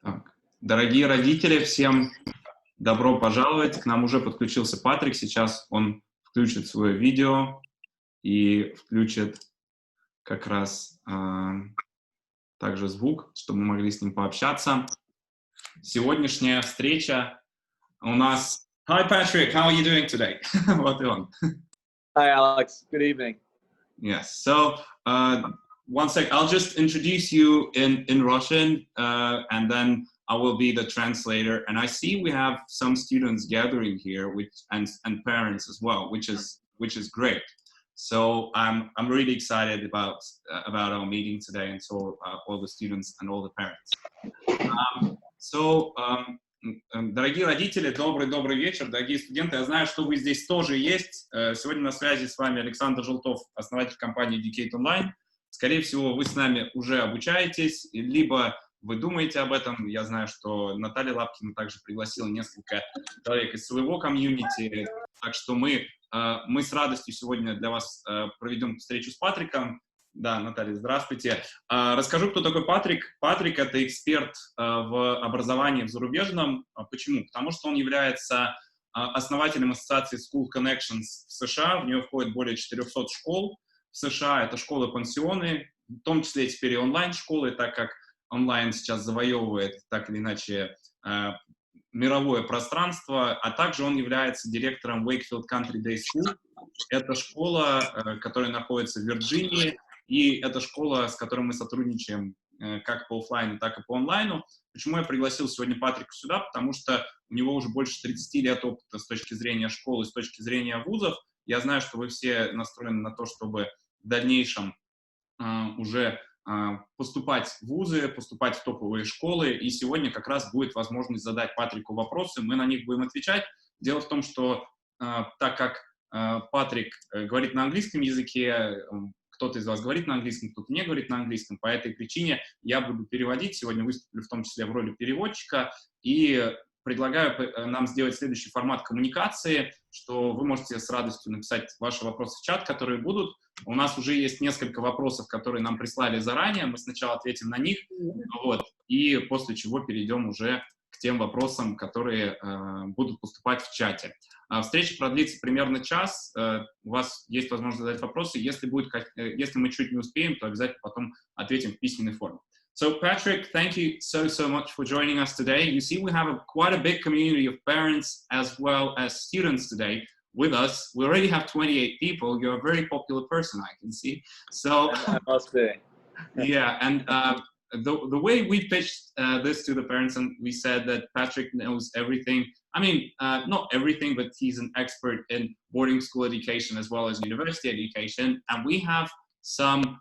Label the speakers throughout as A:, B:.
A: Так. Дорогие родители, всем добро пожаловать. К нам уже подключился Патрик. Сейчас он включит свое видео и включит как раз также звук, чтобы мы могли с ним пообщаться. Сегодняшняя встреча у нас... Hi, Patrick. How are you doing today? Вот и он.
B: Hi, Alex. Good evening.
A: Yes. So, one sec. I'll just introduce you in Russian, and then I will be the translator. And I see we have some students gathering here, and parents as well, which is great. So I'm really excited about our meeting today, and so all the students and all the parents. Дорогие родители, добрый вечер, дорогие студенты. Я знаю, что вы здесь тоже есть. Сегодня на связи с вами Александр Желтов, основатель компании Educate Online. Скорее всего, вы с нами уже обучаетесь, либо вы думаете об этом. Я знаю, что Наталья Лапкина также пригласила несколько человек из своего комьюнити. Так что мы с радостью сегодня для вас проведем встречу с Патриком. Да, Наталья, здравствуйте. Расскажу, кто такой Патрик. Патрик — это эксперт в образовании в зарубежном. Почему? Потому что он является основателем ассоциации School Connections в США. В нее входит более 400 школ в США. Это школы-пансионы, в том числе теперь и онлайн-школы, так как онлайн сейчас завоевывает так или иначе мировое пространство. А также он является директором Wakefield Country Day School. Это школа, которая находится в Вирджинии. И это школа, с которой мы сотрудничаем как по офлайну, так и по онлайну. Почему я пригласил сегодня Патрика сюда? Потому что у него уже больше 30 лет опыта с точки зрения школы, с точки зрения вузов. Я знаю, что вы все настроены на то, чтобы в дальнейшем уже поступать в вузы, поступать в топовые школы. И сегодня как раз будет возможность задать Патрику вопросы. Мы на них будем отвечать. Дело в том, что так как Патрик говорит на английском языке, кто-то из вас говорит на английском, кто-то не говорит на английском. По этой причине я буду переводить. Сегодня выступлю в том числе в роли переводчика. И предлагаю нам сделать следующий формат коммуникации, что вы можете с радостью написать ваши вопросы в чат, которые будут. У нас уже есть несколько вопросов, которые нам прислали заранее. Мы сначала ответим на них, и после чего перейдем уже к тем вопросам, которые будут поступать в чате. Встреча продлится примерно час. У вас есть возможность задать вопросы. Если мы чуть не успеем, то обязательно потом ответим в письменной форме. So, Patrick, thank you so much for joining us today. You see, we have quite a big community of parents as well as students today with us. We already have 28 people. You're a very popular person, I can see. So,
B: That must be.
A: Yeah, and the way we pitched this to the parents, and we said that Patrick knows everything. I mean, not everything, but he's an expert in boarding school education as well as university education. And we have some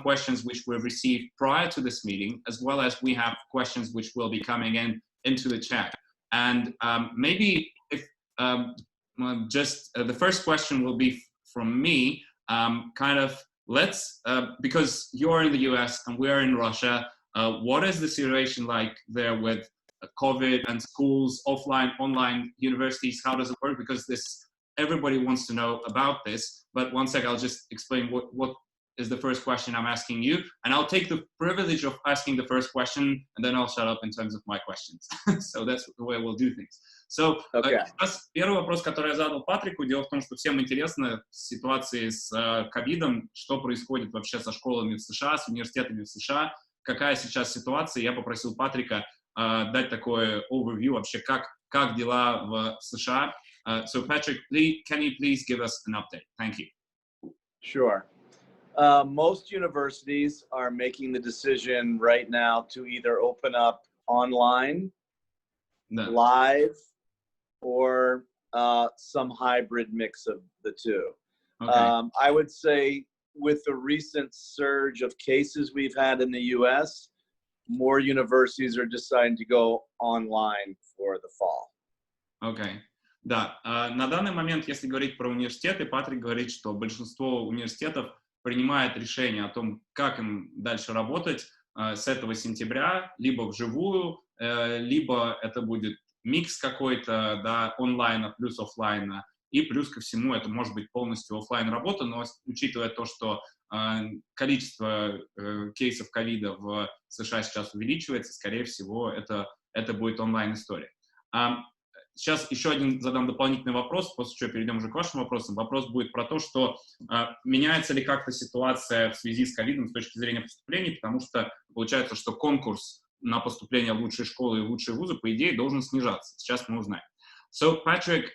A: questions which we've received prior to this meeting, as well as we have questions which will be coming into the chat. And maybe if the first question will be from me, because you're in the US and we're in Russia, what is the situation like there with COVID and schools, offline, online universities? How does it work? Because everybody wants to know about this. But one sec, I'll just explain what is the first question I'm asking you. And I'll take the privilege of asking the first question, and then I'll shut up in terms of my questions. So that's the way we'll do things. So, первый вопрос, который я задал Патрику, дело в том, что всем интересно в ситуации с ковидом, что происходит вообще со школами в США, с университетами в США, какая сейчас ситуация. Я попросил Патрика дать такое overview вообще, как дела в США. So, Patrick, can you please give us an update? Thank you.
B: Sure. Most universities are making the decision right now to either open up online, live, or some hybrid mix of the two.
A: Okay.
B: I would say with the recent surge of cases we've had in the US, more universities are deciding to go online for the fall.
A: Okay. Да, на данный момент, если говорить про университеты, Патрик говорит, что большинство университетов принимает решение о том, как им дальше работать с этого сентября, либо вживую, либо это будет микс какой-то, да, онлайна плюс офлайна. и плюс ко всему это может быть полностью офлайн работа, но учитывая то, что количество кейсов ковида в США сейчас увеличивается, скорее всего, это будет онлайн-история. Сейчас еще один задам дополнительный вопрос, после чего перейдем уже к вашим вопросам. Вопрос будет про то, что меняется ли как-то ситуация в связи с ковидом с точки зрения поступлений, потому что получается, что конкурс на поступление в лучшие школы и в лучшие вузы, по идее, должен снижаться. Сейчас мы узнаем. So, Patrick,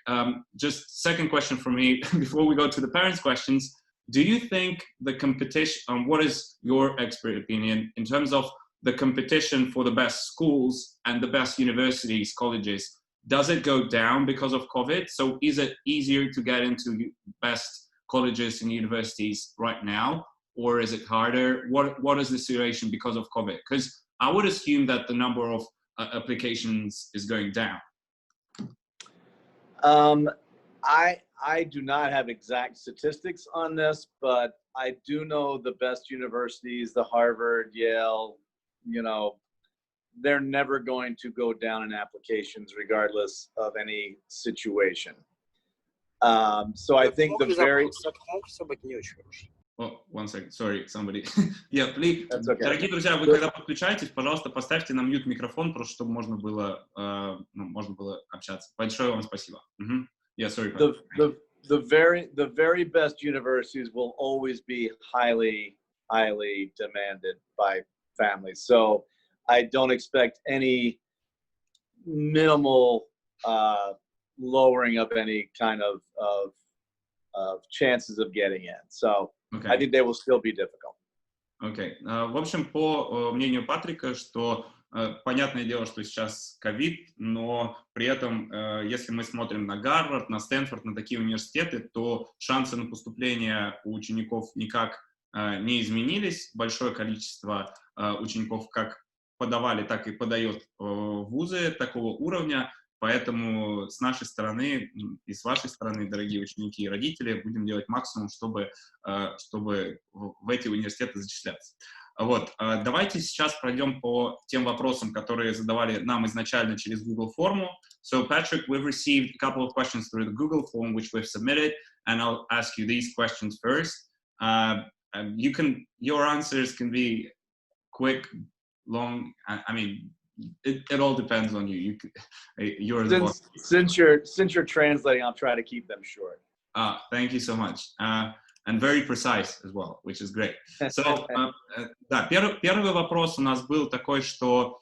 A: just second question for me before we go to the parents' questions. Do you think the competition, what is your expert opinion in terms of the competition for the best schools and the best universities, colleges? Does it go down because of COVID? So is it easier to get into best colleges and universities right now? Or is it harder? What is the situation because of COVID? Because I would assume that the number of applications is going down.
B: I do not have exact statistics on this, but I do know the best universities, the Harvard, Yale, they're never going to go down in applications regardless of any situation. So I think the very...
A: Oh, one second, sorry, somebody. Yeah, please.
B: That's okay.
A: Дорогие друзья, вы когда подключаетесь, пожалуйста, поставьте на мьют микрофон, просто чтобы можно было общаться. Большое вам спасибо. Yeah, sorry.
B: The very best universities will always be highly demanded by families. So I don't expect any minimal lowering of any kind of chances of getting in. So okay. I think they will still be difficult.
A: Окей. В общем, по мнению Патрика, что понятное дело, что сейчас ковид, но при этом, если мы смотрим на Гарвард, на Стэнфорд, на такие университеты, то шансы на поступление у учеников никак не изменились. Большое количество учеников как подавали, так и подает вузы такого уровня. Поэтому с нашей стороны и с вашей стороны, дорогие ученики и родители, будем делать максимум, чтобы в эти университеты зачисляться. Вот. Давайте сейчас пройдем по тем вопросам, которые задавали нам изначально через Google форму. So, Patrick, we've received a couple of questions through the Google form, which we've submitted, and I'll ask you these questions first. Your answers can be quick, long, I mean, it all depends on you.
B: Since you're translating, I'll try to keep them short.
A: Thank you so much. And very precise as well, which is great. So, да, первый вопрос у нас был такой, что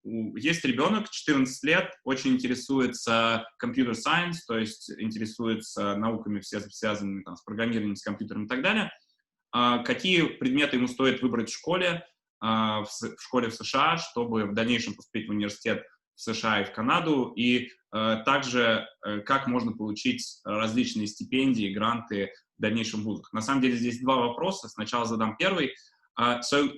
A: есть ребенок, 14 лет, очень интересуется computer science, то есть интересуется науками, связанными там, с программированием, с компьютером и так далее. Какие предметы ему стоит выбрать в школе в США, чтобы в дальнейшем поступить в университет в США и в Канаду, и также как можно получить различные стипендии, гранты в дальнейшем вузах. На самом деле здесь два вопроса. Сначала задам первый. So,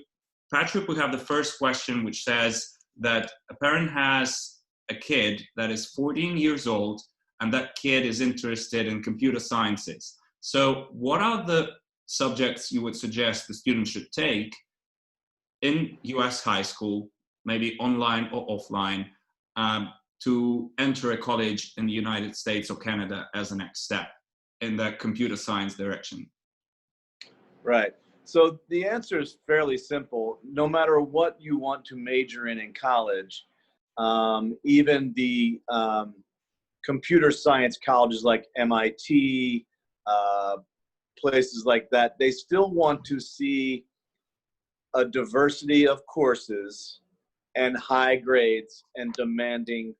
A: Patrick, we have the first question, which says that a parent has a kid that is 14 years old, and that kid is interested in computer sciences. So, what are the subjects you would suggest the student should take in US high school, maybe online or offline, to enter a college in the United States or Canada as a next step in the computer science direction?
B: Right. So the answer is fairly simple. No matter what you want to major in college, even the computer science colleges like MIT, places like that, they still want to see a diversity of courses and high grades and demanding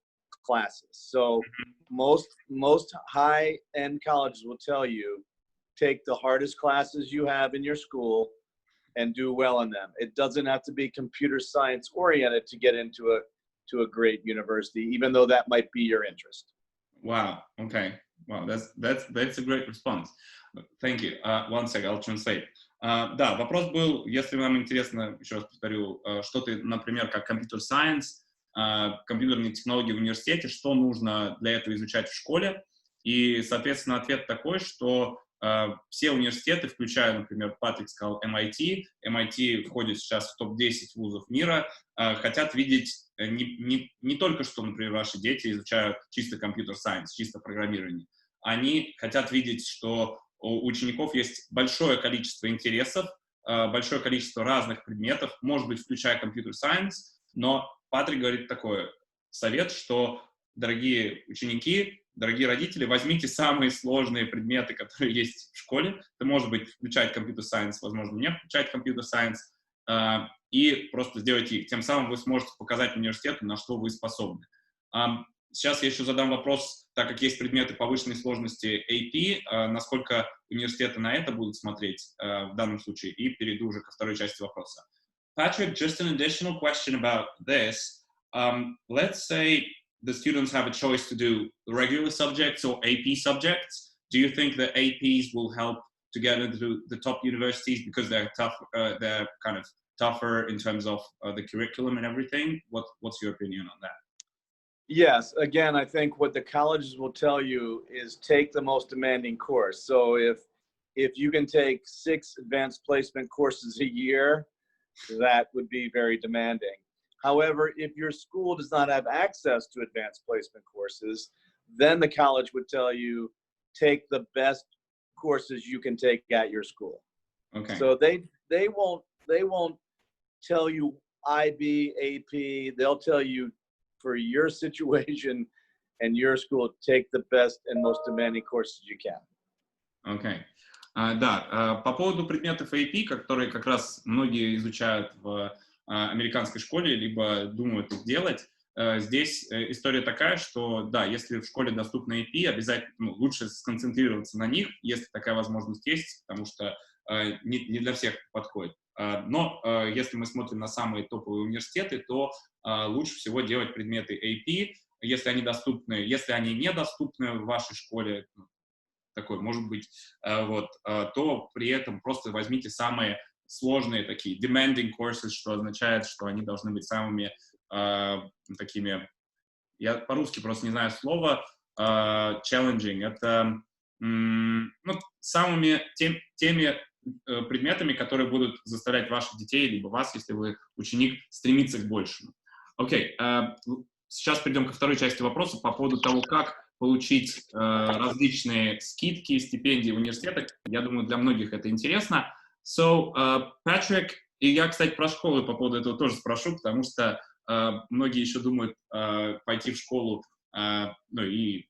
B: classes. So most high-end colleges will tell you, take the hardest classes you have in your school and do well in them. It doesn't have to be computer science oriented to get into a great university, even though that might be your interest.
A: Wow. Okay. Wow. That's a great response. Thank you. One second, I'll translate. Да, вопрос был, если вам интересно, еще раз повторю, что ты, например, как computer science, компьютерные технологии в университете, что нужно для этого изучать в школе. И, соответственно, ответ такой, что все университеты, включая, например, Патрик сказал MIT, MIT входит сейчас в топ-10 вузов мира, хотят видеть не только, что, например, ваши дети изучают чисто компьютер-сайенс, чисто программирование, они хотят видеть, что у учеников есть большое количество интересов, большое количество разных предметов, может быть, включая Computer Science, но Патрик говорит такой совет, что, дорогие ученики, дорогие родители, возьмите самые сложные предметы, которые есть в школе. Это может быть включать Computer Science, возможно, не включать Computer Science, и просто сделайте их. Тем самым вы сможете показать университету, на что вы способны. Сейчас я еще задам вопрос, так как есть предметы повышенной сложности AP, насколько университеты на это будут смотреть в данном случае, и перейду уже ко второй части вопроса. Patrick, just an additional question about this. Let's say the students have a choice to do regular subjects or AP subjects. Do you think that APs will help to get into the top universities because they're tough, they're kind of tougher in terms of the curriculum and everything? What's your opinion on that?
B: Yes, again, I think what the colleges will tell you is take the most demanding course. So if you can take 6 advanced placement courses a year, that would be very demanding. However, if your school does not have access to advanced placement courses, then the college would tell you take the best courses you can take at your school.
A: Okay.
B: So they won't tell you IB, AP. They'll tell you for your situation and your school, take the best and most demanding courses you can.
A: Okay. Да, по поводу предметов AP, которые как раз многие изучают в американской школе, либо думают их делать, здесь история такая, что да, если в школе доступны AP, обязательно лучше сконцентрироваться на них, если такая возможность есть, потому что не для всех подходит. Но если мы смотрим на самые топовые университеты, то лучше всего делать предметы AP, если они доступны, если они недоступны в вашей школе, такой, может быть, то при этом просто возьмите самые сложные такие demanding courses, что означает, что они должны быть самыми такими, я по-русски просто не знаю слова, challenging, это самыми теми предметами, которые будут заставлять ваших детей, либо вас, если вы ученик, стремиться к большему. Окей, сейчас перейдем ко второй части вопроса по поводу того, как получить различные скидки, стипендии в университетах. Я думаю, для многих это интересно. So, Patrick, и я, кстати, про школу по поводу этого тоже спрошу, потому что многие еще думают пойти в школу, и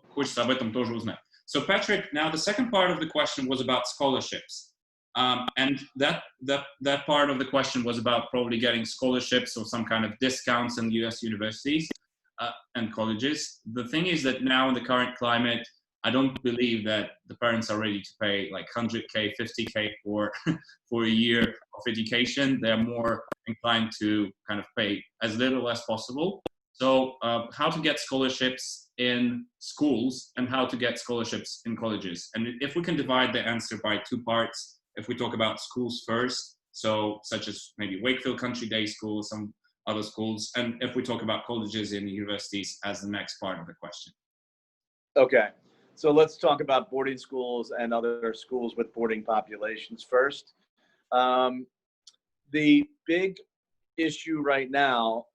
A: хочется об этом тоже узнать. So, Patrick, now the second part of the question was about scholarships. And that part of the question was about probably getting scholarships or some kind of discounts in US universities and colleges. The thing is that now in the current climate, I don't believe that the parents are ready to pay like 100K, 50K for a year of education. They're more inclined to kind of pay as little as possible. So how to get scholarships in schools and how to get scholarships in colleges. And if we can divide the answer by 2 parts, if we talk about schools first, so such as maybe Wakefield Country Day School, some other schools, and if we talk about colleges and universities as the next part of the question.
B: Okay, so let's talk about boarding schools and other schools with boarding populations first. The big issue right now,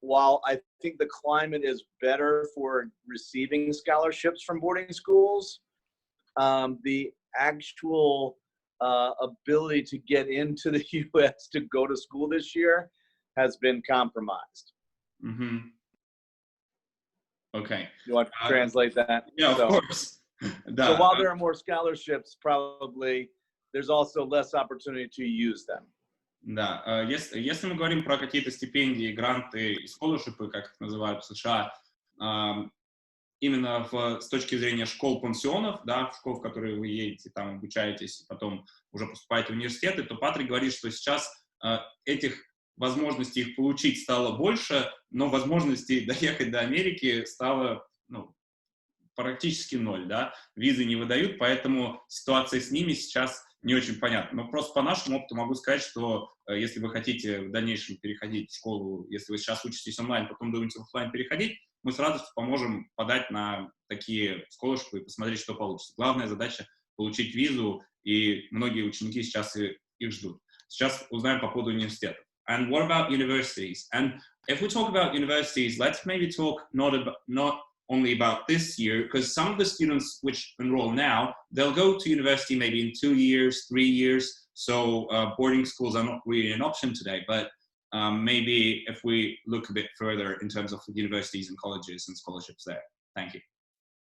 B: while I think the climate is better for receiving scholarships from boarding schools, the actual ability to get into the U.S. to go to school this year has been compromised.
A: Mm-hmm. Okay.
B: You want to translate that?
A: Yeah, of course.
B: So while there are more scholarships, probably there's also less opportunity to use them.
A: Да, если мы говорим про какие-то стипендии, гранты и сколоршипы, как их называют в США, именно с точки зрения школ-пансионов, да, школ, в которые вы едете, там обучаетесь, и потом уже поступаете в университеты, то Патрик говорит, что сейчас этих возможностей их получить стало больше, но возможностей доехать до Америки стало практически 0, да, визы не выдают, поэтому ситуация с ними сейчас не очень понятна. Но просто по нашему опыту могу сказать, что если вы хотите в дальнейшем переходить в школу, если вы сейчас учитесь онлайн, потом думаете в офлайн переходить, мы с радостью поможем подать на такие сколоршипы и посмотреть, что получится. Главная задача — получить визу, и многие ученики сейчас их ждут. Сейчас узнаем по поводу университетов. And what about universities? And if we talk about universities, let's maybe talk not only about this year, because some of the students which enroll now, they'll go to university maybe in 2 years, 3 years. So boarding schools are not really an option today, but maybe if we look a bit further in terms of universities and colleges and scholarships there. Thank you.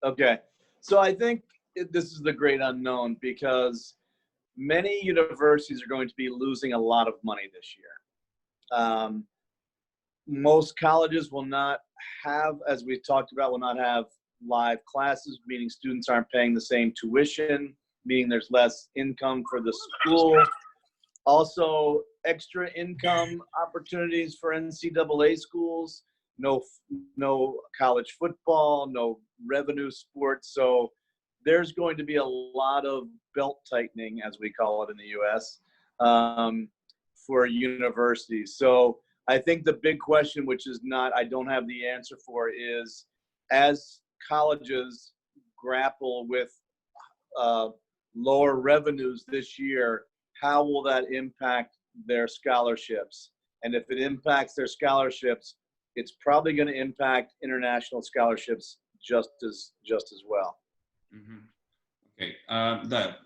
B: Okay. So I think this is the great unknown, because many universities are going to be losing a lot of money this year. Most colleges will not have, as we talked about, will not have live classes, meaning students aren't paying the same tuition, meaning there's less income for the school. Also, extra income opportunities for NCAA schools, no college football, no revenue sports. So there's going to be a lot of belt tightening, as we call it in the US, for universities. So I think the big question, which is not, I don't have the answer for, is as colleges grapple with lower revenues this year, how will that impact their scholarships? And if it impacts their scholarships, it's probably going to impact international scholarships just as well.
A: Okay. Да,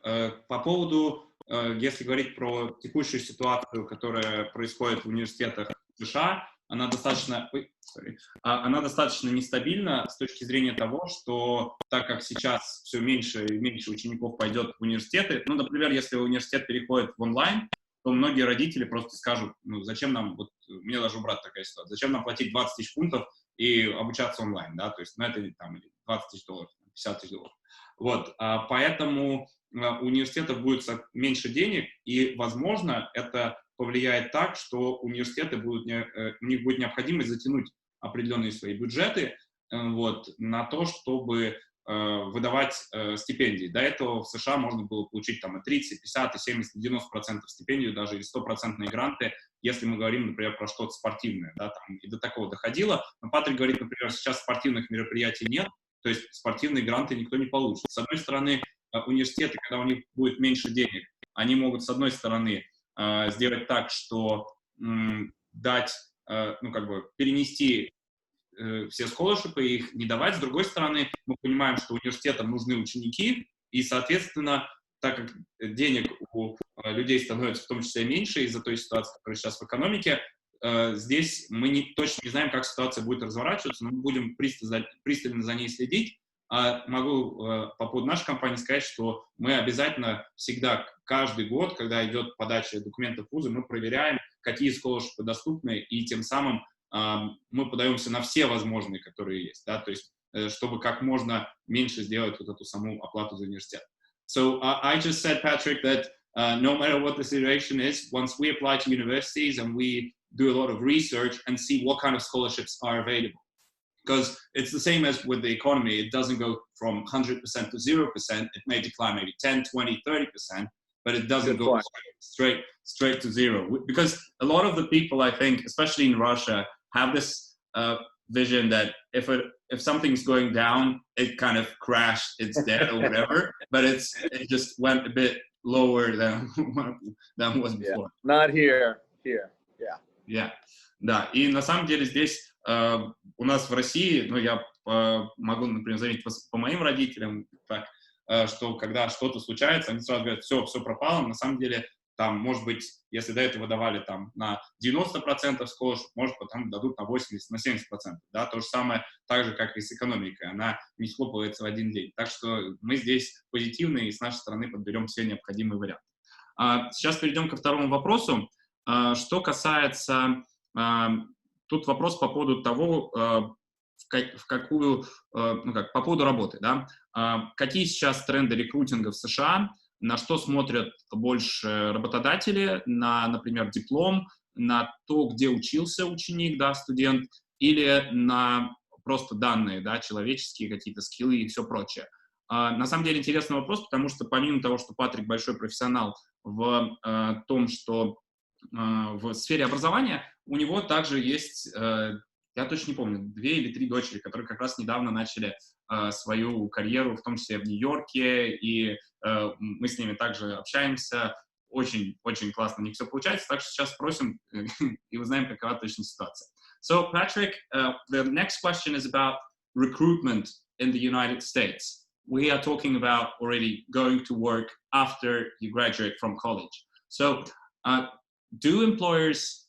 A: по поводу, если говорить про текущую ситуацию, которая происходит в университетах США, она достаточно нестабильна с точки зрения того, что так как сейчас все меньше и меньше учеников пойдет в университеты, ну, например, если университет переходит в онлайн, то многие родители просто скажут, ну, зачем нам, вот у меня даже у брата такая ситуация, зачем нам платить 20 тысяч фунтов и обучаться онлайн, да, то есть, ну, это там 20 тысяч долларов, 50 тысяч долларов. Вот, поэтому у университетов будет меньше денег, и, возможно, это повлияет так, что университеты у них будет необходимость затянуть определенные свои бюджеты вот, на то, чтобы выдавать стипендии. До этого в США можно было получить там и 30, 50, и 70, 90% стипендию, даже и 100% гранты, если мы говорим, например, про что-то спортивное, да, там, и до такого доходило. Но Патрик говорит, например, сейчас спортивных мероприятий нет, то есть спортивные гранты никто не получит. С одной стороны, университеты, когда у них будет меньше денег, они могут, с одной стороны, сделать так, что дать, ну, как бы, перенести все сколоршипы и их не давать. С другой стороны, мы понимаем, что университетам нужны ученики, и, соответственно, так как денег у людей становится в том числе меньше из-за той ситуации, которая сейчас в экономике, здесь мы точно не знаем, как ситуация будет разворачиваться, но мы будем пристально за ней следить. Могу по поводу нашей компании сказать, что мы обязательно всегда, каждый год, когда идет подача документов в вузы, мы проверяем, какие сколоршипы доступны, и тем самым мы подаемся на все возможные, которые есть, да, то есть чтобы как можно меньше сделать вот эту саму оплату за университет. So I just said, Patrick, that no matter what the situation is, once we apply to universities and we do a lot of research and see what kind of scholarships are available. Because it's the same as with the economy. It doesn't go from 100% to 0%. It may decline maybe 10, 20, 30%, but it doesn't go straight to zero. Because a lot of the people, I think, especially in Russia, have this vision that if something's going down, it kind of crashed, it's dead or whatever, but it just went a bit lower than was before.
B: Yeah. Not here.
A: Yeah. Да, и на самом деле здесь у нас в России, ну, я могу, например, заметить по моим родителям, так, что когда что-то случается, они сразу говорят, все пропало. На самом деле, там, может быть, если до этого давали там на 90% scholarship, может, потом дадут на 80%, на 70%. Да? То же самое, так же, как и с экономикой. Она не схлопывается в один день. Так что мы здесь позитивные и с нашей стороны подберем все необходимые варианты. Сейчас перейдем ко второму вопросу. Что касается... Тут вопрос по поводу того, по поводу работы. Да? Какие сейчас тренды рекрутинга в США? На что смотрят больше работодатели? На, например, диплом, на то, где учился ученик, да, студент, или на просто данные, да, человеческие какие-то скиллы и все прочее. На самом деле интересный вопрос, потому что помимо того, что Патрик большой профессионал в том, что в сфере образования, у него также есть, я точно не помню, 2 или 3 дочери, которые как раз недавно начали свою карьеру, в том числе в Нью-Йорке, и мы с ними также общаемся. Очень классно у них все получается, так что сейчас спросим и узнаем, какова точная ситуация. So, Patrick, the next question is about recruitment in the United States. We are talking about already going to work after you graduate from college. So do employers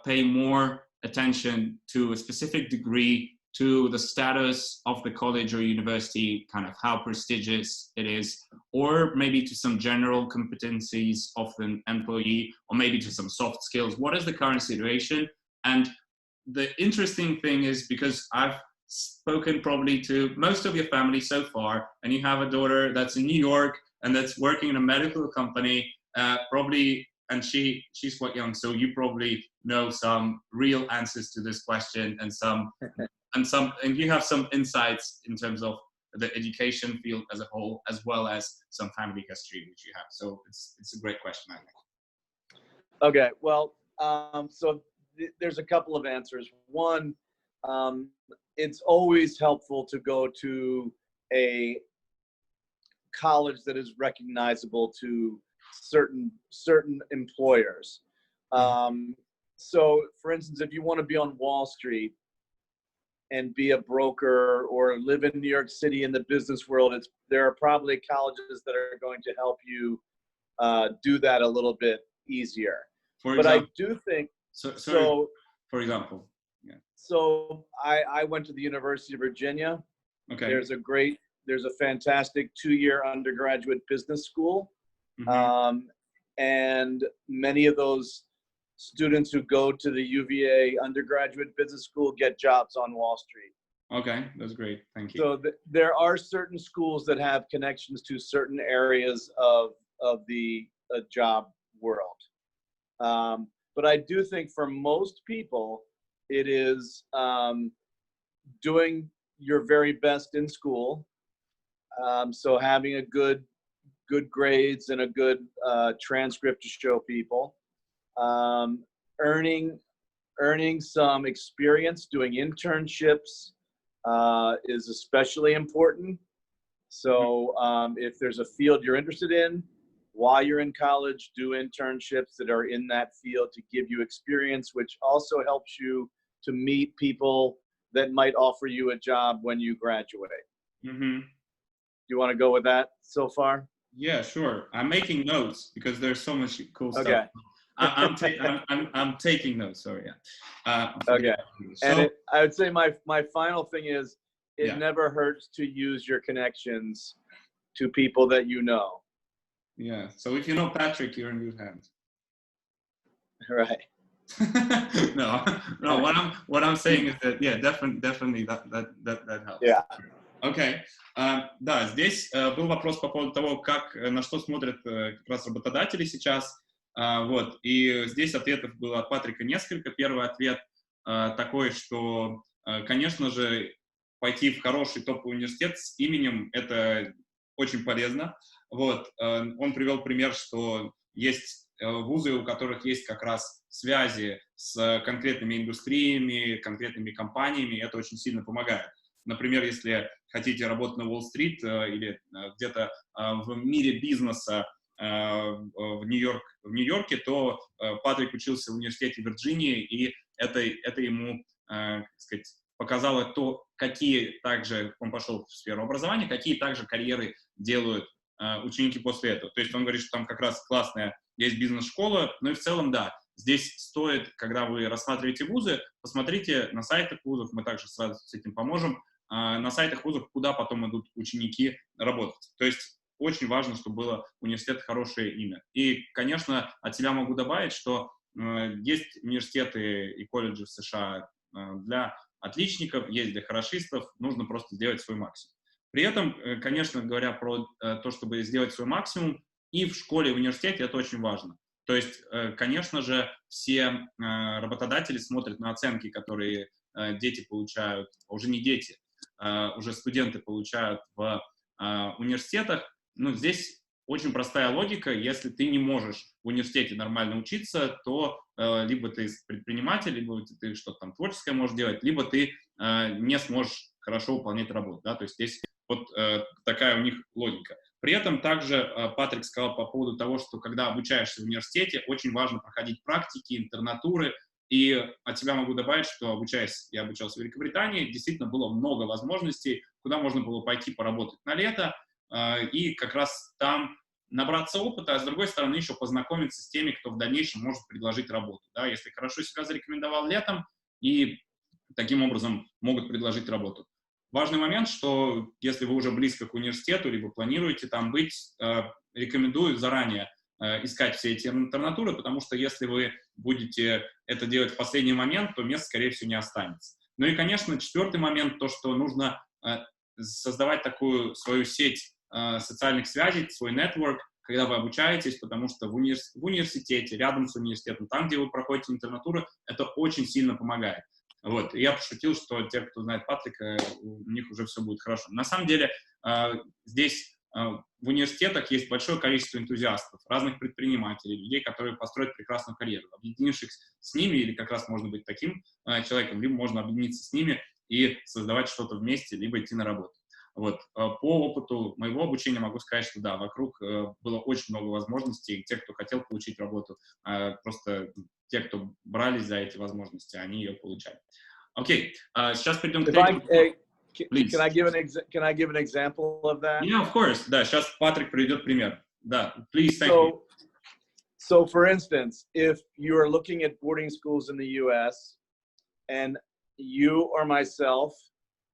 A: pay more attention to a specific degree, to the status of the college or university, kind of how prestigious it is, or maybe to some general competencies of the employee, or maybe to some soft skills? What is the current situation? And the interesting thing is, because I've spoken probably to most of your family so far, and you have a daughter that's in New York and that's working in a medical company, probably, and she's quite young, so you probably know some real answers to this question, and you have some insights in terms of the education field as a whole, as well as some family history which you have. So it's a great question, I think.
B: Okay, well, so there's a couple of answers. One, it's always helpful to go to a college that is recognizable to certain employers. So, for instance, if you want to be on Wall Street and be a broker or live in New York City in the business world, there are probably colleges that are going to help you do that a little bit easier. But I do think
A: for example, yeah.
B: So I went to the University of Virginia.
A: Okay.
B: There's a fantastic 2-year undergraduate business school.
A: Mm-hmm.
B: And many of those students who go to the UVA undergraduate business school get jobs on Wall Street.
A: Okay, that's great. Thank you.
B: So there are certain schools that have connections to certain areas of the job world. But I do think for most people, it is doing your very best in school. So having a good grades and a good transcript to show people. Earning some experience doing internships is especially important. So if there's a field you're interested in, while you're in college, do internships that are in that field to give you experience, which also helps you to meet people that might offer you a job when you graduate.
A: Mm-hmm.
B: Do you want to go with that so far?
A: Yeah, sure. I'm making notes because there's so much cool stuff.
B: Okay.
A: I'm taking notes. Sorry. Yeah.
B: Okay.
A: So,
B: and I would say my final thing is it never hurts to use your connections to people that you know.
A: Yeah. So if you know Patrick, you're in good hands.
B: Right.
A: No. What I'm saying is that definitely that helps.
B: Yeah.
A: Окей. Да, здесь был вопрос по поводу того, на что смотрят как раз работодатели сейчас. Вот. И здесь ответов было от Патрика несколько. Первый ответ такой, что, конечно же, пойти в хороший топовый университет с именем — это очень полезно. Вот. Он привел пример, что есть вузы, у которых есть как раз связи с конкретными индустриями, конкретными компаниями, и это очень сильно помогает. Например, если хотите работать на Уолл-стрит или где-то в мире бизнеса в Нью-Йорке, то Патрик учился в университете Вирджинии, и это ему, так сказать, показало то, какие также, он пошел в сферу образования, какие также карьеры делают ученики после этого. То есть он говорит, что там как раз классная есть бизнес-школа, но и в целом, да, здесь стоит, когда вы рассматриваете вузы, посмотрите на сайтах вузов, мы также сразу с этим поможем, на сайтах вузов, куда потом идут ученики работать. То есть очень важно, чтобы было у университета хорошее имя. И, конечно, от себя могу добавить, что есть университеты и колледжи в США для отличников, есть для хорошистов, нужно просто сделать свой максимум. При этом, конечно, говоря про то, чтобы сделать свой максимум, и в школе, и в университете это очень важно. То есть, конечно же, все работодатели смотрят на оценки, которые дети получают, уже не дети, уже студенты получают в университетах. Ну, здесь очень простая логика. Если ты не можешь в университете нормально учиться, то либо ты предприниматель, либо ты что-то там творческое можешь делать, либо ты не сможешь хорошо выполнять работу. Да? То есть здесь вот такая у них логика. При этом также Патрик сказал по поводу того, что когда обучаешься в университете, очень важно проходить практики, интернатуры. И от себя могу добавить, что я обучался в Великобритании, действительно было много возможностей, куда можно было пойти поработать на лето, и как раз там набраться опыта, а с другой стороны еще познакомиться с теми, кто в дальнейшем может предложить работу. Да, если хорошо себя зарекомендовал летом, и таким образом могут предложить работу. Важный момент, что если вы уже близко к университету, либо планируете там быть, рекомендую заранее искать все эти интернатуры, потому что если вы будете это делать в последний момент, то мест, скорее всего, не останется. Ну и, конечно, четвертый момент, то, что нужно создавать такую свою сеть социальных связей, свой нетворк, когда вы обучаетесь, потому что в университете, рядом с университетом, там, где вы проходите интернатуру, это очень сильно помогает. Вот. И я пошутил, что те, кто знает Патрика, у них уже все будет хорошо. На самом деле, здесь в университетах есть большое количество энтузиастов, разных предпринимателей, людей, которые построят прекрасную карьеру. Объединившись с ними, или как раз можно быть таким человеком, либо можно объединиться с ними и создавать что-то вместе, либо идти на работу. Вот. По опыту моего обучения могу сказать, что да, вокруг было очень много возможностей, и те, кто хотел получить работу, просто те, кто брались за эти возможности, они ее получали. Окей, сейчас перейдем к третьему.
B: Can I give an example of that?
A: Yeah, of course. Да, сейчас Патрик приведет пример. Да, please, thank you.
B: So, for instance, if you are looking at boarding schools in the U.S. and you or myself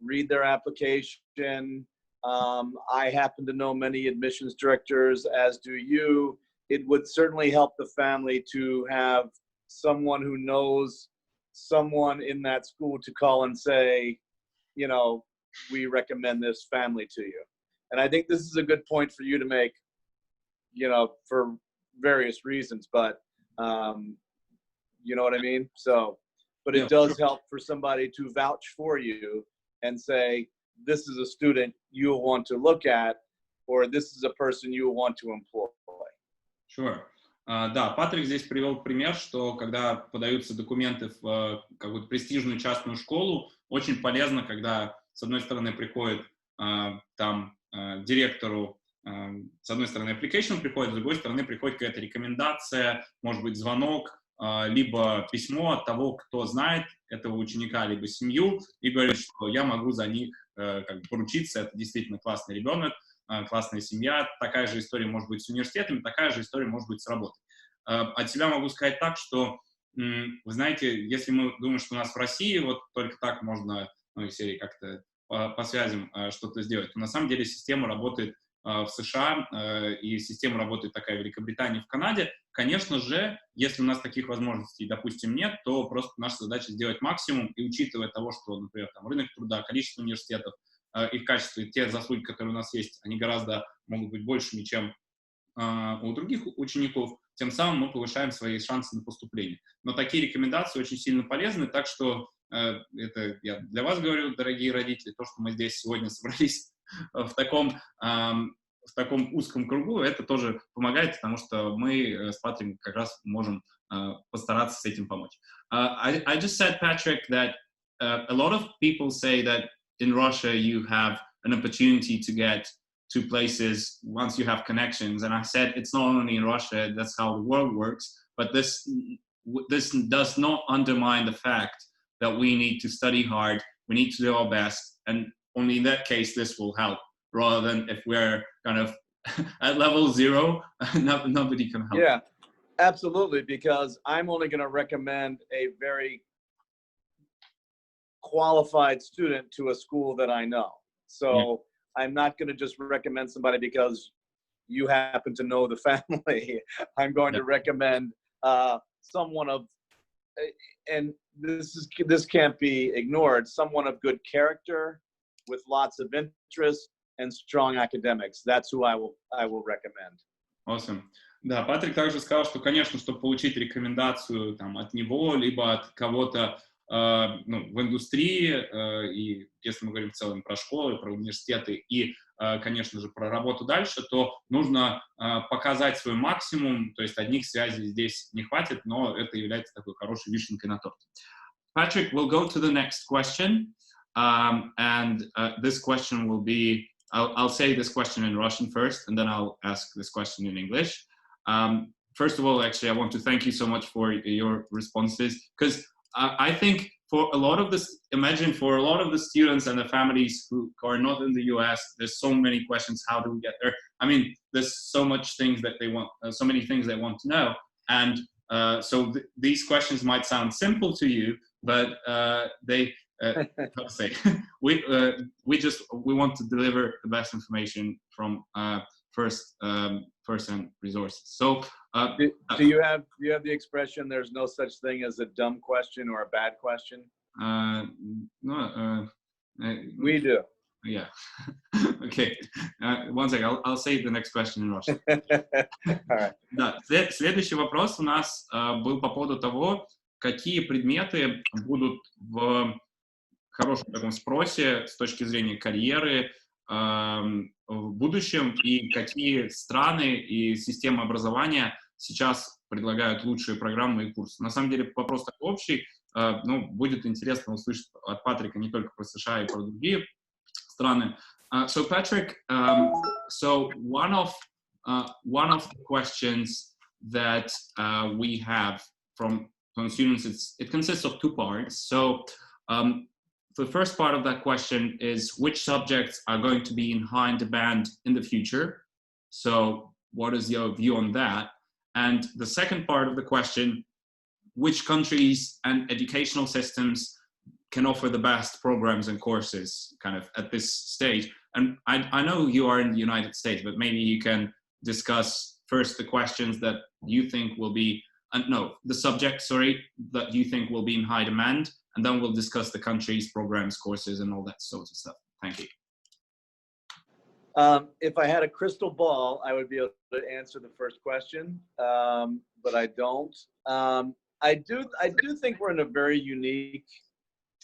B: read their application, I happen to know many admissions directors, as do you. It would certainly help the family to have someone who knows someone in that school to call and say, you know, we recommend this family to you. And I think this is a good point for you to make, you know, for various reasons, but you know what I mean? So, but it does help for somebody to vouch for you and say, this is a student you'll want to look at, or this is a person you'll want to employ.
A: Sure. Да, Патрик здесь привел пример, что когда подаются документы в какую-то престижную частную школу, очень полезно, когда с одной стороны приходит там директору, с одной стороны application приходит, с другой стороны приходит какая-то рекомендация, может быть звонок, либо письмо от того, кто знает этого ученика, либо семью, и говорит, что я могу за них как бы поручиться, это действительно классный ребенок, классная семья. Такая же история может быть с университетами, такая же история может быть с работой. От себя могу сказать так, что, вы знаете, если мы думаем, что у нас в России вот только так можно, ну, из серии как-то по связям что-то сделать, то на самом деле система работает в США, и система работает такая в Великобритании, в Канаде. Конечно же, если у нас таких возможностей, допустим, нет, то просто наша задача сделать максимум, и учитывая того, что, например, там, рынок труда, количество университетов, их качество, и те заслуги, которые у нас есть, они гораздо могут быть большими, чем у других учеников, тем самым мы повышаем свои шансы на поступление. Но такие рекомендации очень сильно полезны, так что это я для вас говорю, дорогие родители, то, что мы здесь сегодня собрались в таком узком кругу, это тоже помогает, потому что мы с Патриком как раз можем постараться с этим помочь. I just said, Patrick, that a lot of people say that in Russia you have an opportunity to get to places once you have connections, and I said it's not only in Russia, that's how the world works, but this does not undermine the fact that we need to study hard, we need to do our best, and only in that case this will help, rather than if we're kind of at level 0, nobody can help.
B: Yeah, absolutely, because I'm only going to recommend a very qualified student to a school that I know. So I'm not going to just recommend somebody because you happen to know the family. I'm going to recommend someone of, and this can't be ignored, someone of good character with lots of interest and strong academics. That's who I will recommend.
A: Awesome. Да, Патрик также сказал, что, конечно, чтобы получить рекомендацию там, от него, либо от кого-то в индустрии, и если мы говорим в целом про школы, про университеты и, конечно же, про работу дальше, то нужно показать свой максимум, то есть одних связей здесь не хватит, но это является такой хорошей вишенкой на торте. Patrick, we'll go to the next question, and this question will be, I'll say this question in Russian first, and then I'll ask this question in English. first of all, actually, I want to thank you so much for your responses, because I think for a lot of this, imagine for a lot of the students and the families who are not in the US, there's so many questions. How do we get there? I mean, there's so much things that they want, so many things they want to know. And so these questions might sound simple to you, but they, how to say, we want to deliver the best information from first-hand resources. So,
B: do you have the expression "there's no such thing as a dumb question or a bad question"?
A: No,
B: we do.
A: Yeah. Okay. One second. I'll say the next question in Russian. Да. Следующий вопрос у нас был по поводу того, какие предметы будут в хорошем таком спросе с точки зрения карьеры в будущем, и какие страны и системы образования сейчас предлагают лучшие программы и курсы. На самом деле вопрос такой общий, но будет интересно услышать от Патрика не только про США и про другие страны. So Patrick, so one of the questions that we have from students, it consists of two parts. So the first part of that question is which subjects are going to be in high demand in the future? So what is your view on that? And the second part of the question, which countries and educational systems can offer the best programs and courses kind of at this stage? And I know you are in the United States, but maybe you can discuss first the questions that you think will be, the subject, that you think will be in high demand, and then we'll discuss the countries, programs, courses, and all that sort of stuff. Thank you.
B: If I had a crystal ball, I would be able to answer the first question, but I don't. I do think we're in a very unique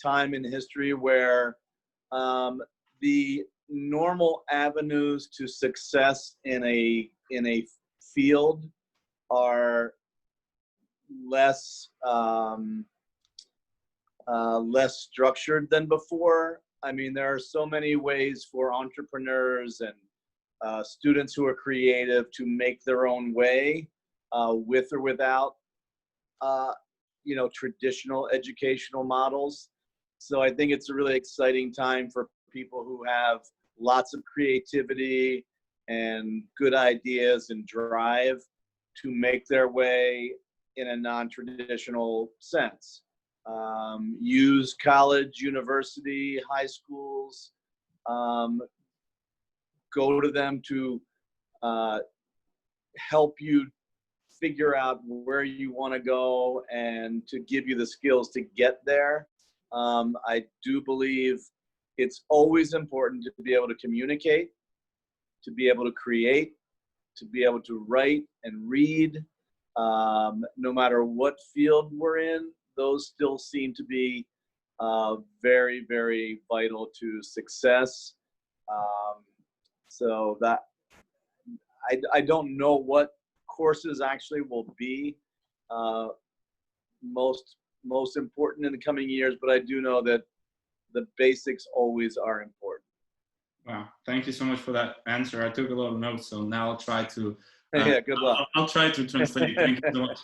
B: time in history where the normal avenues to success in a field are less structured than before. I mean, there are so many ways for entrepreneurs and students who are creative to make their own way with or without, traditional educational models. So I think it's a really exciting time for people who have lots of creativity and good ideas and drive to make their way in a non-traditional sense. Use college, university, high schools, go to them to help you figure out where you want to go and to give you the skills to get there. I do believe it's always important to be able to communicate, to be able to create, to be able to write and read, no matter what field we're in. Those still seem to be very, very vital to success. So that I don't know what courses actually will be most important in the coming years, but I do know that the basics always are important.
A: Wow, thank you so much for that answer. I took a lot of notes, so now I'll try to
B: good luck.
A: I'll try to translate. Thank you so much.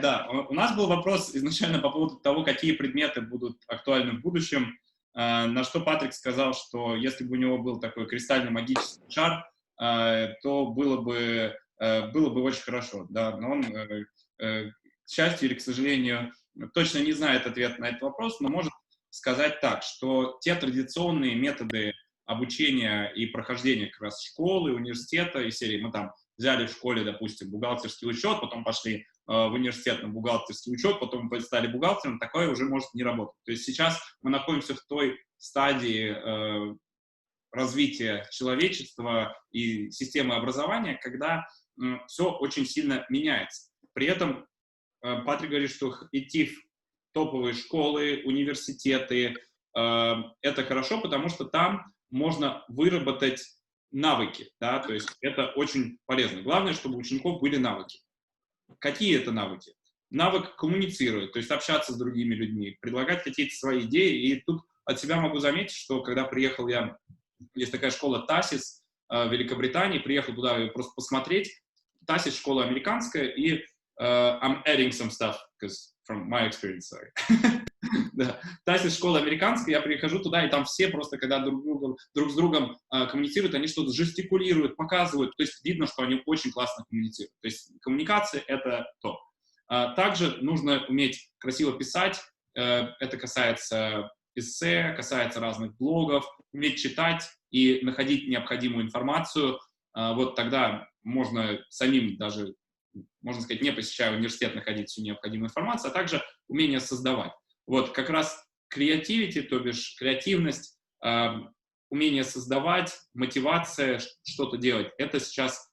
A: Да, у нас был вопрос изначально по поводу того, какие предметы будут актуальны в будущем, на что Патрик сказал, что если бы у него был такой кристальный магический шар, то было бы очень хорошо, да, но он, к счастью или к сожалению, точно не знает ответ на этот вопрос, но может сказать так, что те традиционные методы обучения и прохождения как раз школы, университета и серии, мы там взяли в школе, допустим, бухгалтерский учет, потом пошли в университет на бухгалтерский учет, потом стали бухгалтером, такое уже может не работать. То есть сейчас мы находимся в той стадии развития человечества и системы образования, когда все очень сильно меняется. При этом Патрик говорит, что идти в топовые школы, университеты это хорошо, потому что там можно выработать навыки, да, то есть это очень полезно. Главное, чтобы у учеников были навыки. Какие это навыки? Навык коммуницировать, то есть общаться с другими людьми, предлагать какие-то свои идеи. И тут от себя могу заметить, что когда приехал есть такая школа ТАСИС в Великобритании, приехал туда просто посмотреть, ТАСС есть школа американская, и I'm adding some stuff, because from my experience, sorry. Да. ТАСС есть школа американская, я прихожу туда, и там все просто, когда друг с другом коммуницируют, они что-то жестикулируют, показывают, то есть видно, что они очень классно коммуницируют. То есть коммуникация — это то. Также нужно уметь красиво писать, это касается эссе, касается разных блогов, уметь читать и находить необходимую информацию. Вот тогда можно самим даже, можно сказать, не посещая университет, находить всю необходимую информацию, а также умение создавать. Вот как раз creativity, то бишь креативность, умение создавать, мотивация, что-то делать, это сейчас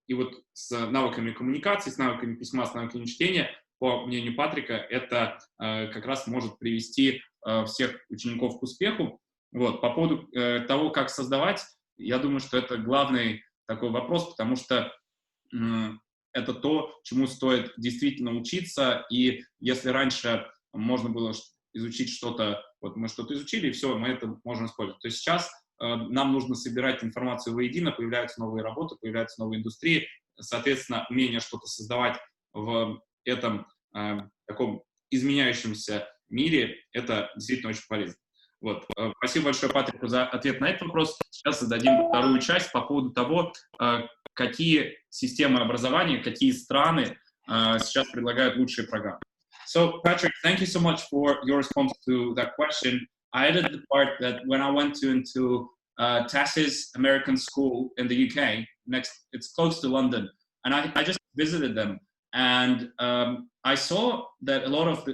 A: и вот с навыками коммуникации, с навыками письма, с навыками чтения, по мнению Патрика, это как раз может привести всех учеников к успеху. Вот. По поводу того, как создавать, я думаю, что это главный такой вопрос, потому что это то, чему стоит действительно учиться, и если раньше можно было изучить что-то, вот мы что-то изучили, и все, мы это можем использовать, то сейчас нам нужно собирать информацию воедино, появляются новые работы, появляются новые индустрии, соответственно, умение что-то создавать в этом таком изменяющемся мире, это действительно очень полезно. Вот. Спасибо большое Патрику за ответ на этот вопрос. Сейчас зададим вторую часть по поводу того, какие системы образования, какие страны сейчас предлагают лучшие программы. So, Patrick, thank you so much for your response to that question. I added the part that when I went into TASS's American school in the UK, it's close to London, and I just visited them, and I saw that a lot of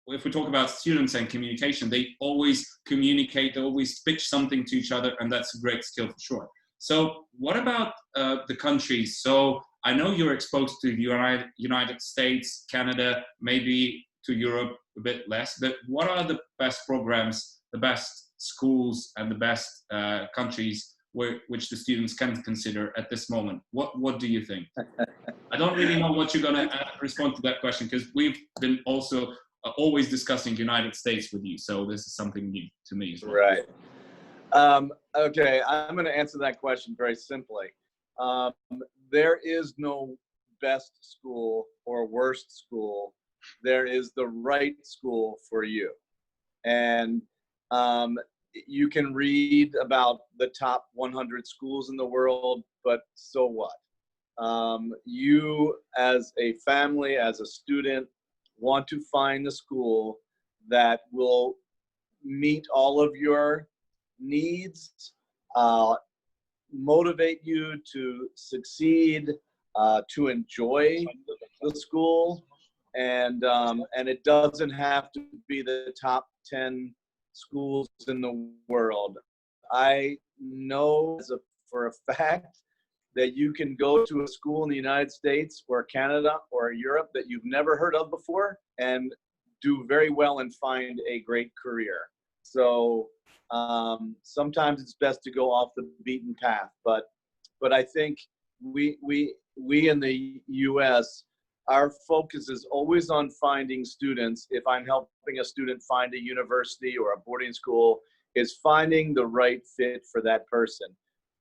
A: if we talk about students and communication, they always communicate, they always pitch something to each other, and that's a great skill for sure. So what about the countries? So I know you're exposed to the United States, Canada, maybe to Europe a bit less, but what are the best programs, the best schools, and the best countries which the students can consider at this moment? What do you think? I don't really know what you're going to respond to that question, because we've been also always discussing United States with you, so this is something new to me as well.
B: Right. Okay, I'm going to answer that question very simply. There is no best school or worst school. There is the right school for you. And you can read about the top 100 schools in the world, but so what? You as a family, as a student, want to find the school that will meet all of your needs, motivate you to succeed, to enjoy the school, and it doesn't have to be the top 10 schools in the world. I know for a fact that you can go to a school in the United States or Canada or Europe that you've never heard of before and do very well and find a great career. So sometimes it's best to go off the beaten path, but I think we in the US, our focus is always on finding students. If I'm helping a student find a university or a boarding school, is finding the right fit for that person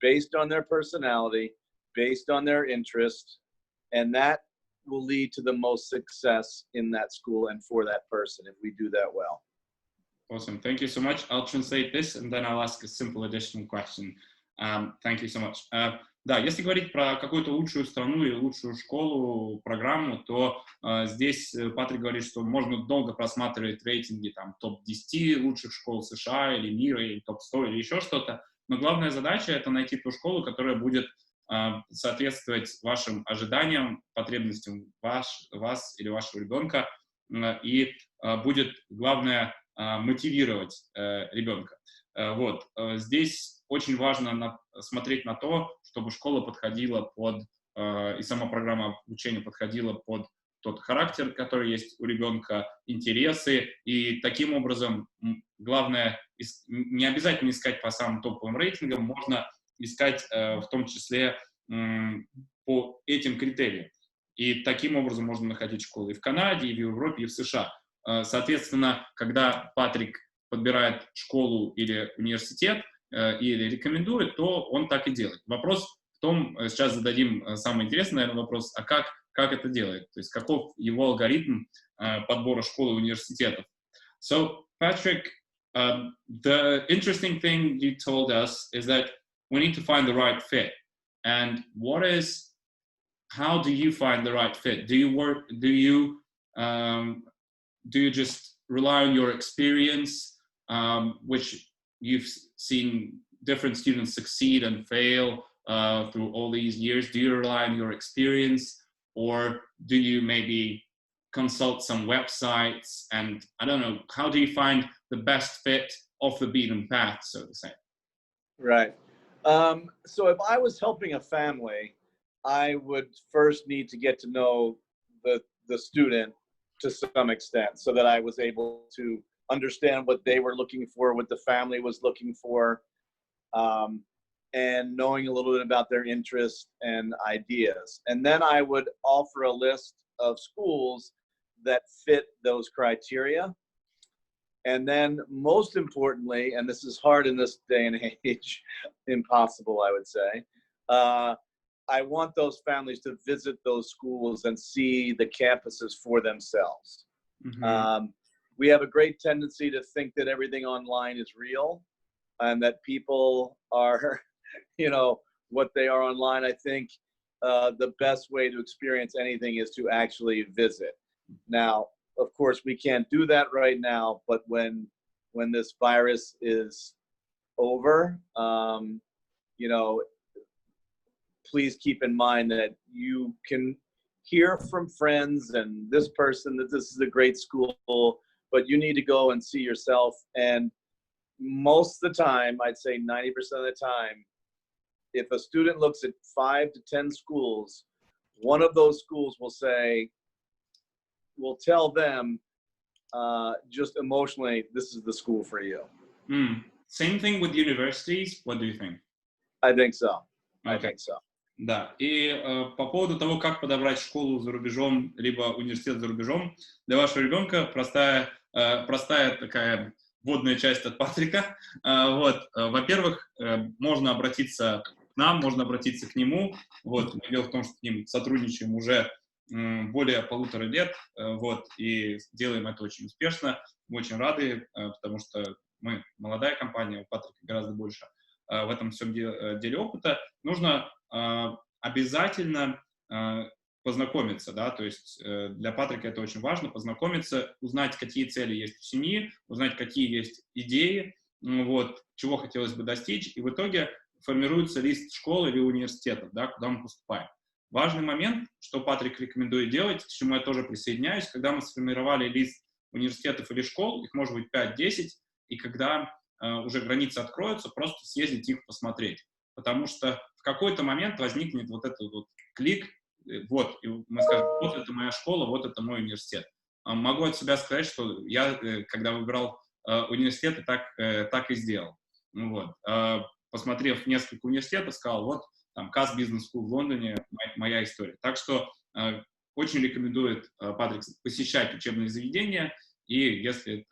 B: based on their personality, based on their interest, and that will lead to the most success in that school and for that person if we do that well.
A: Awesome. Thank you so much. I'll translate this and then I'll ask a simple additional question. Thank you so much. Да, если говорить про какую-то лучшую страну или лучшую школу, программу, то здесь Патрик говорит, что можно долго просматривать рейтинги там топ-10 лучших школ США или мира, или топ-100 или еще что-то, но главная задача — это найти ту школу, которая будет соответствовать вашим ожиданиям, потребностям вас или вашего ребенка, и будет, главное, мотивировать ребенка. Вот. Здесь очень важно смотреть на то, чтобы школа подходила под, и сама программа обучения подходила под тот характер, который есть у ребенка, интересы, и таким образом, главное, не обязательно искать по самым топовым рейтингам, можно искать в том числе по этим критериям. И таким образом можно находить школы и в Канаде, и в Европе, и в США. Соответственно, когда Патрик подбирает школу или университет, или рекомендует, то он так и делает. Вопрос Потом сейчас зададим самый интересный, наверное, вопрос, а как это делает? То есть каков его алгоритм подбора школы и университетов? So, Patrick, the interesting thing you told us is that we need to find the right fit. And how do you find the right fit? Do you just rely on your experience, which you've seen different students succeed and fail through all these years? Do you rely on your experience, or do you maybe consult some websites? And I don't know, how do you find the best fit off the beaten path, so to say?
B: Right. So if I was helping a family, I would first need to get to know the student to some extent, so that I was able to understand what they were looking for, what the family was looking for, and knowing a little bit about their interests and ideas. And then I would offer a list of schools that fit those criteria. And then most importantly, and this is hard in this day and age, impossible, I would say, I want those families to visit those schools and see the campuses for themselves. Mm-hmm. We have a great tendency to think that everything online is real and that people are, what they are online. I think the best way to experience anything is to actually visit. Now, of course, we can't do that right now, but when this virus is over, please keep in mind that you can hear from friends and this person that this is a great school, but you need to go and see yourself. And most of the time, I'd say 90% of the time, if a student looks at 5 to 10 schools, one of those schools will tell them just emotionally, this is the school for you.
A: Same thing with universities. What do you think?
B: I think so.
A: Okay.
B: I think so.
A: Да, и по поводу того, как подобрать школу за рубежом, либо университет за рубежом, для вашего ребенка простая такая вводная часть от Патрика. Во-первых, можно обратиться к нам, можно обратиться к нему. Дело в том, что с ним сотрудничаем уже более 1,5 лет, и делаем это очень успешно. Мы очень рады, потому что мы молодая компания, у Патрика гораздо больше в этом всем деле опыта. Нужно обязательно познакомиться, да, то есть для Патрика это очень важно, познакомиться, узнать, какие цели есть у семьи, узнать, какие есть идеи, чего хотелось бы достичь, и в итоге формируется лист школы или университетов, да, куда мы поступаем. Важный момент, что Патрик рекомендует делать, к чему я тоже присоединяюсь, когда мы сформировали лист университетов или школ, их может быть 5-10, и когда уже границы откроются, просто съездить их посмотреть. Потому что в какой-то момент возникнет вот этот клик, и мы скажем, вот это моя школа, вот это мой университет. Могу от себя сказать, что я, когда выбирал университеты, так и сделал. Посмотрев несколько университетов, сказал, там Cass Business School в Лондоне, моя история. Так что очень рекомендует Патрик посещать учебные заведения, и если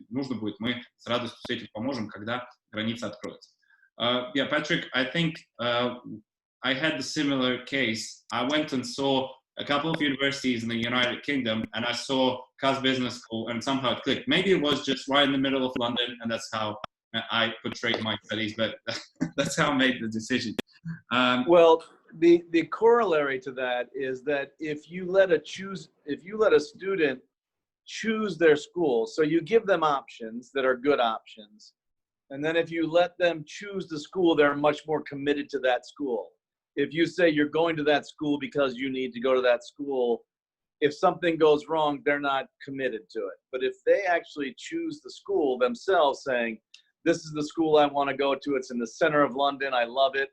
A: нужно будет, мы с радостью с этим поможем, когда границы откроются. Yeah, Patrick, I think I had the similar case. I went and saw a couple of universities in the United Kingdom, and I saw Cass Business School, and somehow it clicked. Maybe it was just right in the middle of London, and that's how I portrayed my studies, but that's how I made the decision.
B: Well, the corollary to that is that if you let a student choose their school, so you give them options that are good options, and then if you let them choose the school, they're much more committed to that school. If you say you're going to that school because you need to go to that school, if something goes wrong, they're not committed to it. But if they actually choose the school themselves, saying, this is the school I want to go to, it's in the center of London, I love it,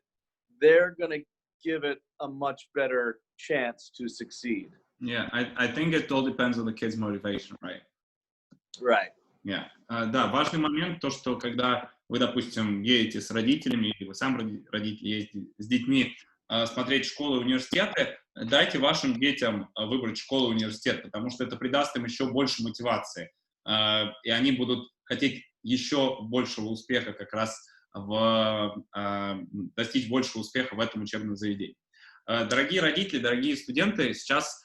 B: they're going to give it a much better chance to succeed.
A: Yeah, I think it all depends on the kid's motivation, right?
B: Right.
A: Yeah. Да, важный момент, то, что когда вы, допустим, едете с родителями, или вы сам родители едете с детьми смотреть школы и университеты, дайте вашим детям выбрать школу и университет, потому что это придаст им еще больше мотивации, и они будут хотеть еще большего успеха как раз достичь большего успеха в этом учебном заведении. Дорогие родители, дорогие студенты, сейчас,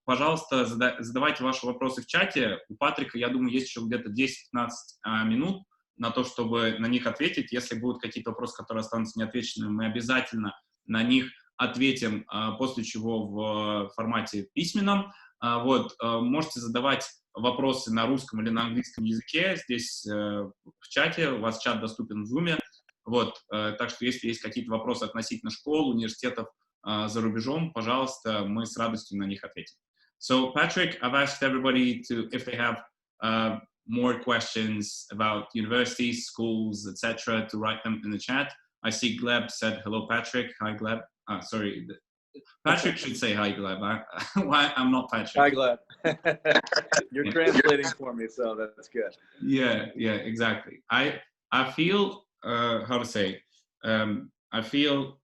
A: пожалуйста, задавайте ваши вопросы в чате. У Патрика, я думаю, есть еще где-то 10-15 минут на то, чтобы на них ответить. Если будут какие-то вопросы, которые останутся неотвеченными, мы обязательно на них ответим, после чего в формате письменном. Можете задавать вопросы на русском или на английском языке здесь в чате. У вас чат доступен в Zoom. Так что если есть какие-то вопросы относительно школ, университетов за рубежом, пожалуйста, мы с радостью на них ответим. So, Patrick, I've asked everybody to, if they have more questions about universities, schools, etc., to write them in the chat. I see Gleb said, hello, Patrick. Hi, Gleb. Sorry. Patrick should say hi, Gleb. Why I'm not Patrick.
B: Hi, Gleb. You're translating for me, so that's good.
A: Yeah, exactly. I feel, how to say, I feel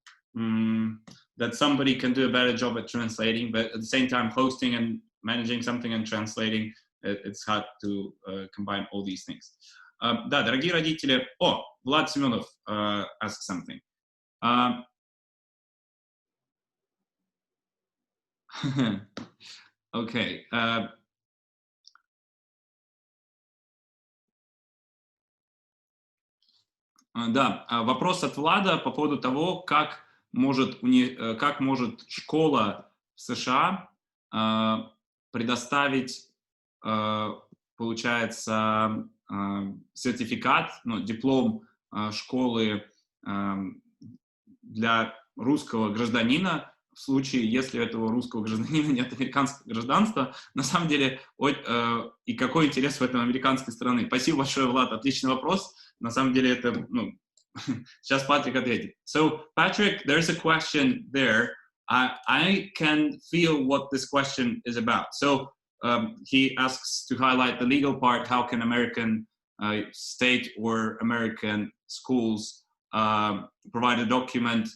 A: that somebody can do a better job at translating, but at the same time, hosting and managing something and translating, it's hard to combine all these things. Да, дорогие родители. Влад Семенов asked something. Okay. Да, вопрос от Влада по поводу того, как может школа в США предоставить, получается, сертификат, диплом школы для русского гражданина в случае, если у этого русского гражданина нет американского гражданства. На самом деле, и какой интерес в этом американской страны? Спасибо большое, Влад, отличный вопрос. На самом деле это, сейчас Патрик ответит. So, Patrick, there's a question there. I can feel what this question is about. So, he asks to highlight the legal part. How can American state or American schools provide a document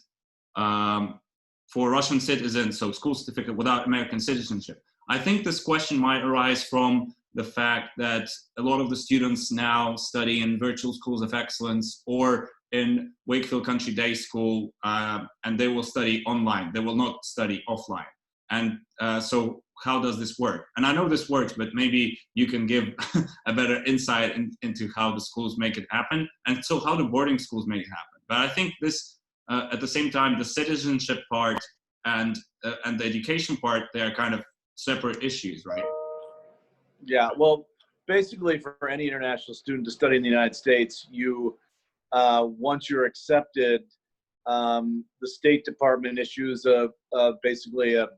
A: for Russian citizens, so school certificate without American citizenship? I think this question might arise from the fact that a lot of the students now study in virtual schools of excellence or in Wakefield Country Day School, and they will study online. They will not study offline. And so how does this work? And I know this works, but maybe you can give a better insight into how the schools make it happen, and so how the boarding schools make it happen. But I think this, at the same time, the citizenship part and the education part, they are kind of separate issues, right?
B: Yeah, well, basically for any international student to study in the United States, you, once you're accepted, the State Department issues basically a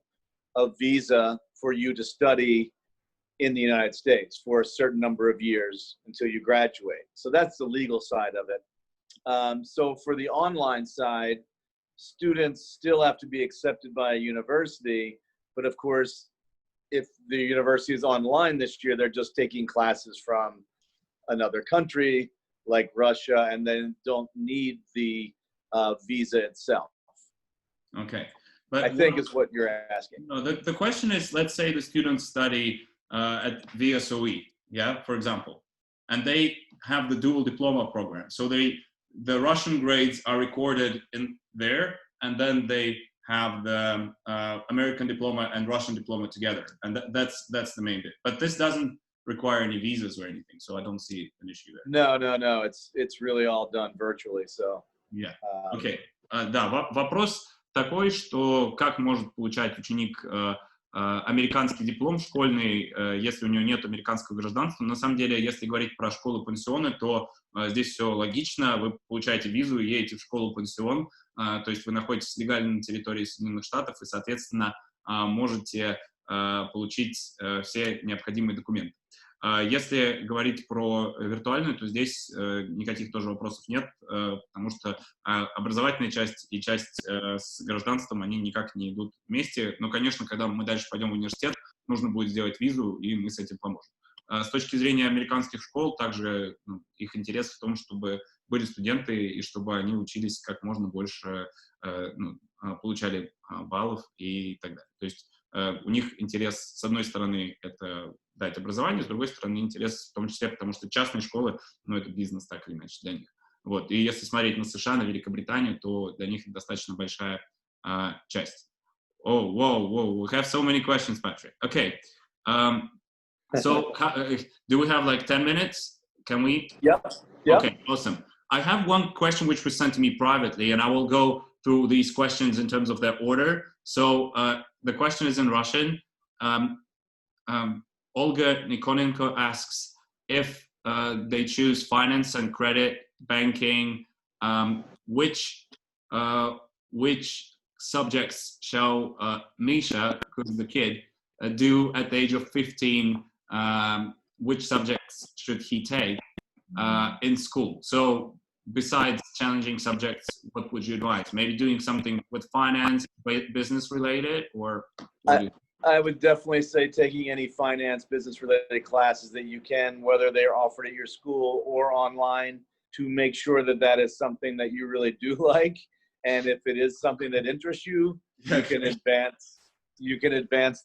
B: visa for you to study in the United States for a certain number of years until you graduate. So that's the legal side of it. So for the online side, students still have to be accepted by a university, but of course, if the university is online this year, they're just taking classes from another country like Russia, and then don't need the visa itself.
A: Okay.
B: But I think is what you're asking.
A: No, the question is, let's say the students study at VSOE, for example, and they have the dual diploma program. So the Russian grades are recorded in there, and then they have the American diploma and Russian diploma together, and that's the main bit. But this doesn't require any visas or anything, so I don't see an issue there.
B: No. It's really all done virtually. So
A: yeah. Okay. Да, вопрос такой, что как может получать ученик американский диплом школьный, если у него нет американского гражданства. На самом деле, если говорить про школу-пансионы, то здесь все логично. Вы получаете визу и едете в школу-пансион, то есть вы находитесь легально на территории Соединенных Штатов и, соответственно, можете получить все необходимые документы. Если говорить про виртуальную, то здесь никаких тоже вопросов нет, потому что образовательная часть и часть с гражданством, они никак не идут вместе. Но, конечно, когда мы дальше пойдем в университет, нужно будет сделать визу, и мы с этим поможем. С точки зрения американских школ, также их интерес в том, чтобы были студенты и чтобы они учились как можно больше, получали баллов и так далее. То есть у них интерес, с одной стороны, это дать образование, с другой стороны, интерес в том числе, потому что частные школы, это бизнес так или иначе для них. Вот. И если смотреть на США, на Великобританию, то для них достаточно большая часть. Oh, whoa, we have so many questions, Patrick. Okay. So do we have like 10 minutes? Can we?
B: Yep.
A: Okay, awesome. I have one question which was sent to me privately, and I will go through these questions in terms of their order. So the question is in Russian. Olga Nikonenko asks if they choose finance and credit, banking, which subjects shall Misha, who's the kid, do at the age of 15? Which subjects should he take in school? So besides challenging subjects, what would you advise? Maybe doing something with finance, business related, or?
B: I would definitely say taking any finance, business related classes that you can, whether they're offered at your school or online, to make sure that that is something that you really do like. And if it is something that interests you, you can advance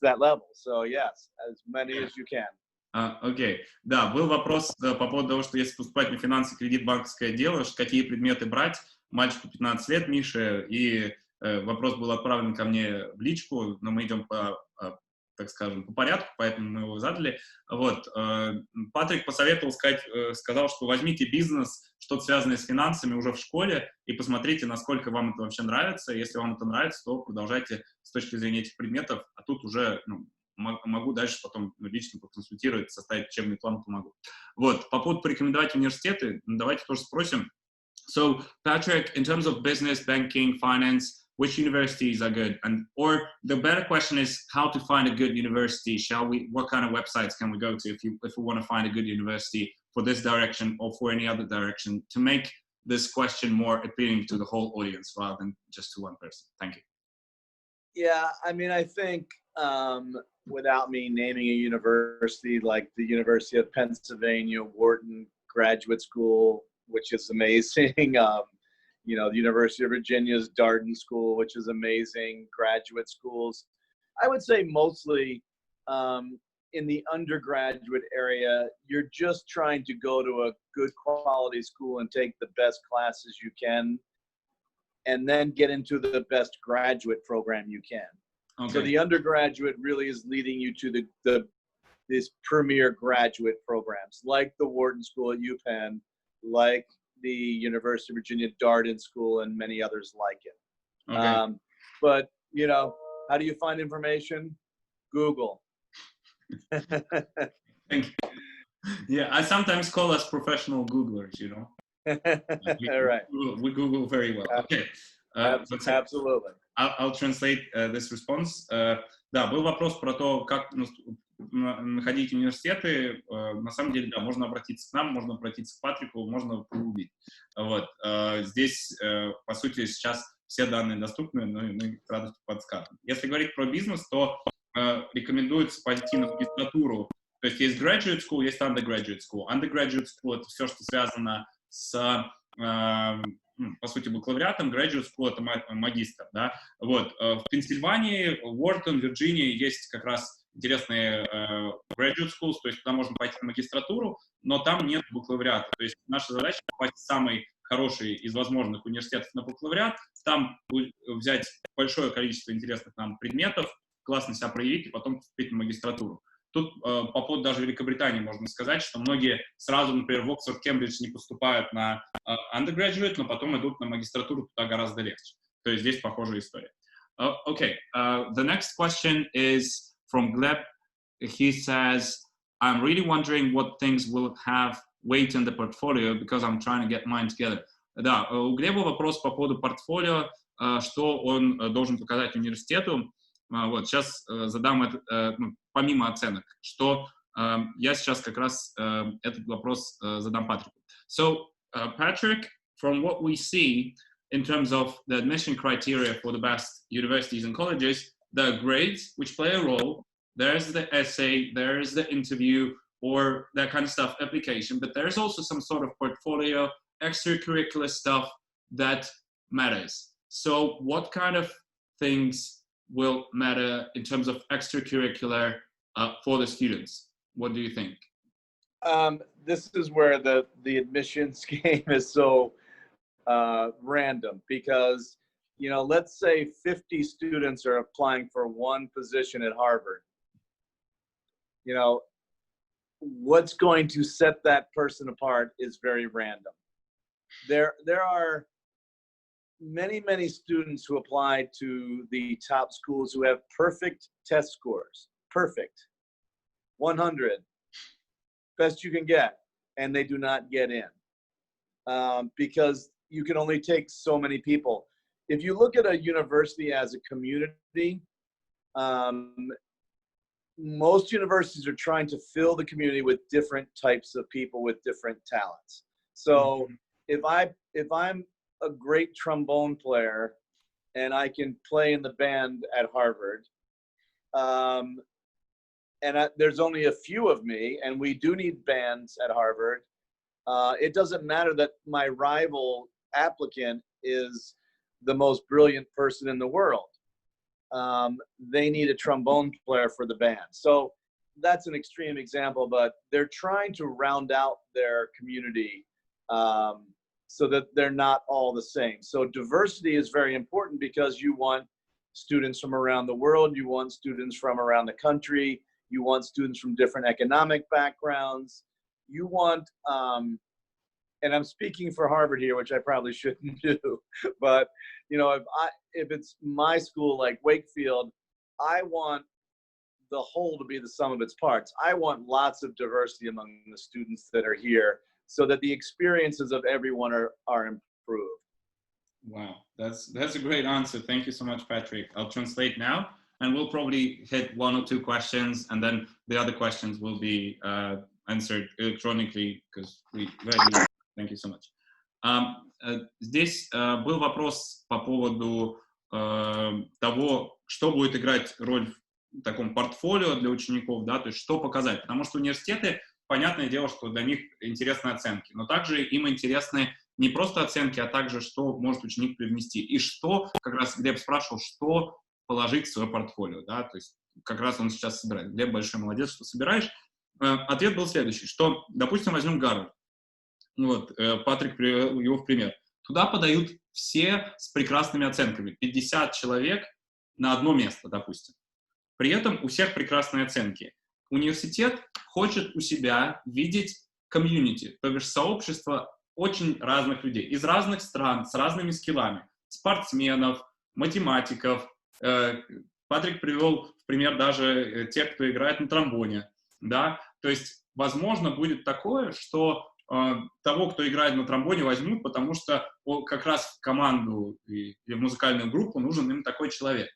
B: that level. So yes, as many as you can.
A: Окей. Да, был вопрос по поводу того, что если поступать на финансы, кредит, банковское дело, какие предметы брать. Мальчику 15 лет, Мише, и вопрос был отправлен ко мне в личку, но мы идем так скажем, по порядку, поэтому мы его задали. Вот. Патрик посоветовал сказал, что возьмите бизнес, что-то связанное с финансами уже в школе, и посмотрите, насколько вам это вообще нравится. Если вам это нравится, то продолжайте с точки зрения этих предметов, а тут уже могу дальше потом лично проконсультировать, составить учебный план, помогу. Вот. По поводу порекомендовать университеты, давайте тоже спросим. So, Patrick, in terms of business, banking, finance, which universities are good? Or the better question is how to find a good university. What kind of websites can we go to if we want to find a good university for this direction or for any other direction, to make this question more appealing to the whole audience rather than just to one person? Thank you.
B: Yeah, I mean, I think without me naming a university, like the University of Pennsylvania, Wharton Graduate School, which is amazing. The University of Virginia's Darden School, which is amazing. Graduate schools. I would say mostly in the undergraduate area, you're just trying to go to a good quality school and take the best classes you can, and then get into the best graduate program you can. Okay. So the undergraduate really is leading you to this premier graduate programs, like the Wharton School at UPenn, like the University of Virginia Darden School, and many others like it. Okay. But, how do you find information? Google.
A: Thank you. Yeah, I sometimes call us professional Googlers,
B: All right.
A: We Google very well. Okay.
B: Absolutely.
A: I'll translate this response. Да, был вопрос про то, как находить университеты. На самом деле, да, можно обратиться к нам, можно обратиться к Патрику, можно погуглить. Вот. Здесь, по сути, сейчас все данные доступны, но мы с радостью подскажем. Если говорить про бизнес, то рекомендуется пойти на магистратуру. То есть есть graduate school, есть undergraduate school. Undergraduate school — это все, что связано с, по сути, бакалавриатом. Graduate school — это магистр, да. Вот. В Пенсильвании, Уортон, Вирджинии есть как раз интересные graduate schools, то есть туда можно пойти на магистратуру, но там нет бакалавриата. То есть наша задача — попасть в самый хороший из возможных университетов на бакалавриат, там взять большое количество интересных нам предметов, классно себя проявить и потом поступить на магистратуру. Тут по поводу даже Великобритании можно сказать, что многие сразу, например, в Оксфорд, Кембридж не поступают на undergraduate, но потом идут на магистратуру, туда гораздо легче. То есть здесь похожая история. Okay, the next question is from Gleb. He says, I'm really wondering what things will have weight in the portfolio because I'm trying to get mine together. Да, у Глеба вопрос по поводу портфолио, что он должен показать университету. Вот, сейчас задам это, помимо оценок, что я сейчас как раз этот вопрос задам Патрику. So, Patrick, from what we see in terms of the admission criteria for the best universities and colleges, there are grades which play a role. There's the essay, there's the interview, or that kind of stuff, application, but there's also some sort of portfolio, extracurricular stuff that matters. So what kind of things will matter in terms of extracurricular for the students? What do you think?
B: This is where the admissions game is so random because, you know, let's say 50 students are applying for one position at Harvard. You know, what's going to set that person apart is very random. There are many students who apply to the top schools who have perfect test scores, perfect, 100, best you can get, and they do not get in because you can only take so many people. If you look at a university as a community, most universities are trying to fill the community with different types of people with different talents. So if I'm a great trombone player and I can play in the band at Harvard, there's only a few of me, and we do need bands at Harvard, it doesn't matter that my rival applicant is the most brilliant person in the world. They need a trombone player for the band. So that's an extreme example, but they're trying to round out their community so that they're not all the same. So diversity is very important because you want students from around the world, you want students from around the country, you want students from different economic backgrounds, you want, and I'm speaking for Harvard here, which I probably shouldn't do, but you know, if it's my school like Wakefield, I want the whole to be the sum of its parts. I want lots of diversity among the students that are here so that the experiences of everyone are improved.
A: Wow, that's a great answer. Thank you so much, Patrick. I'll translate now, and we'll probably hit 1 or 2 questions, and then the other questions will be answered electronically because we ready. Thank you so much. Здесь был вопрос по поводу того, что будет играть роль в таком портфолио для учеников, да, то есть что показать. Потому что университеты, понятное дело, что для них интересны оценки, но также им интересны не просто оценки, а также что может ученик привнести. И что, как раз Глеб спрашивал, что положить в свое портфолио, да, то есть как раз он сейчас собирает. Глеб большой молодец, что собираешь. Ответ был следующий, что, допустим, возьмем Гарвард. Вот, Патрик привел его в пример. Туда подают все с прекрасными оценками. 50 человек на одно место, допустим. При этом у всех прекрасные оценки. Университет хочет у себя видеть комьюнити, то бишь сообщество очень разных людей, из разных стран, с разными скиллами. Спортсменов, математиков. Патрик привел в пример даже тех, кто играет на тромбоне. Да? То есть, возможно, будет такое, что того, кто играет на тромбоне, возьмут, потому что как раз в команду или в музыкальную группу нужен им такой человек.